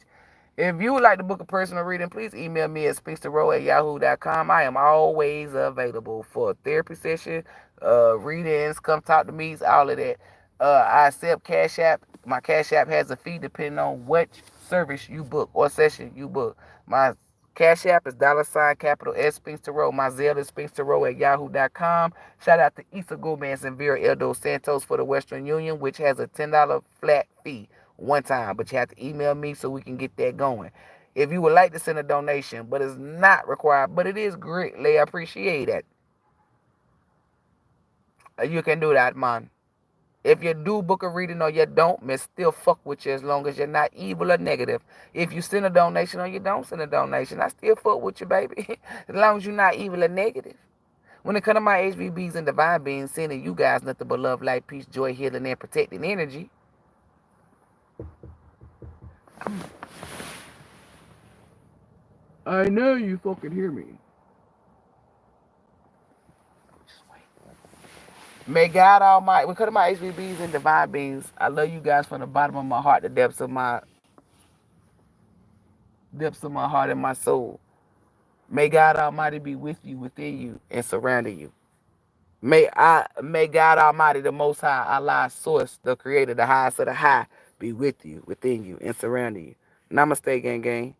If you would like to book a personal reading, please email me at spinkstarot@yahoo.com. I am always available for a therapy session, readings, come talk to me, all of that. I accept Cash App. My Cash App has a fee depending on which service you book or session you book. My Cash App is $capital S Spinkstarot. My Zelle is spinkstarot@yahoo.com. Shout out to Issa Gomez and Vera El Dos Santos for the Western Union, which has a $10 flat fee one time, but you have to email me so we can get that going. If you would like to send a donation, but it's not required, but it is greatly appreciated, you can do that, man. If you do book a reading or you don't, me still fuck with you as long as you're not evil or negative. If you send a donation or you don't send a donation, I still fuck with you, baby. As long as you're not evil or negative. When it comes to my HVBs and divine beings, sending you guys nothing but love, light, peace, joy, healing, and protecting energy. I know you fucking hear me. May God Almighty, when it comes to my HVBs and divine beings, I love you guys from the bottom of my heart, the depths of my heart and my soul. May God Almighty be with you, within you, and surrounding you. May God Almighty, the Most High, Allah, Source, the Creator, the highest of the high, be with you, within you, and surrounding you. Namaste, gang gang.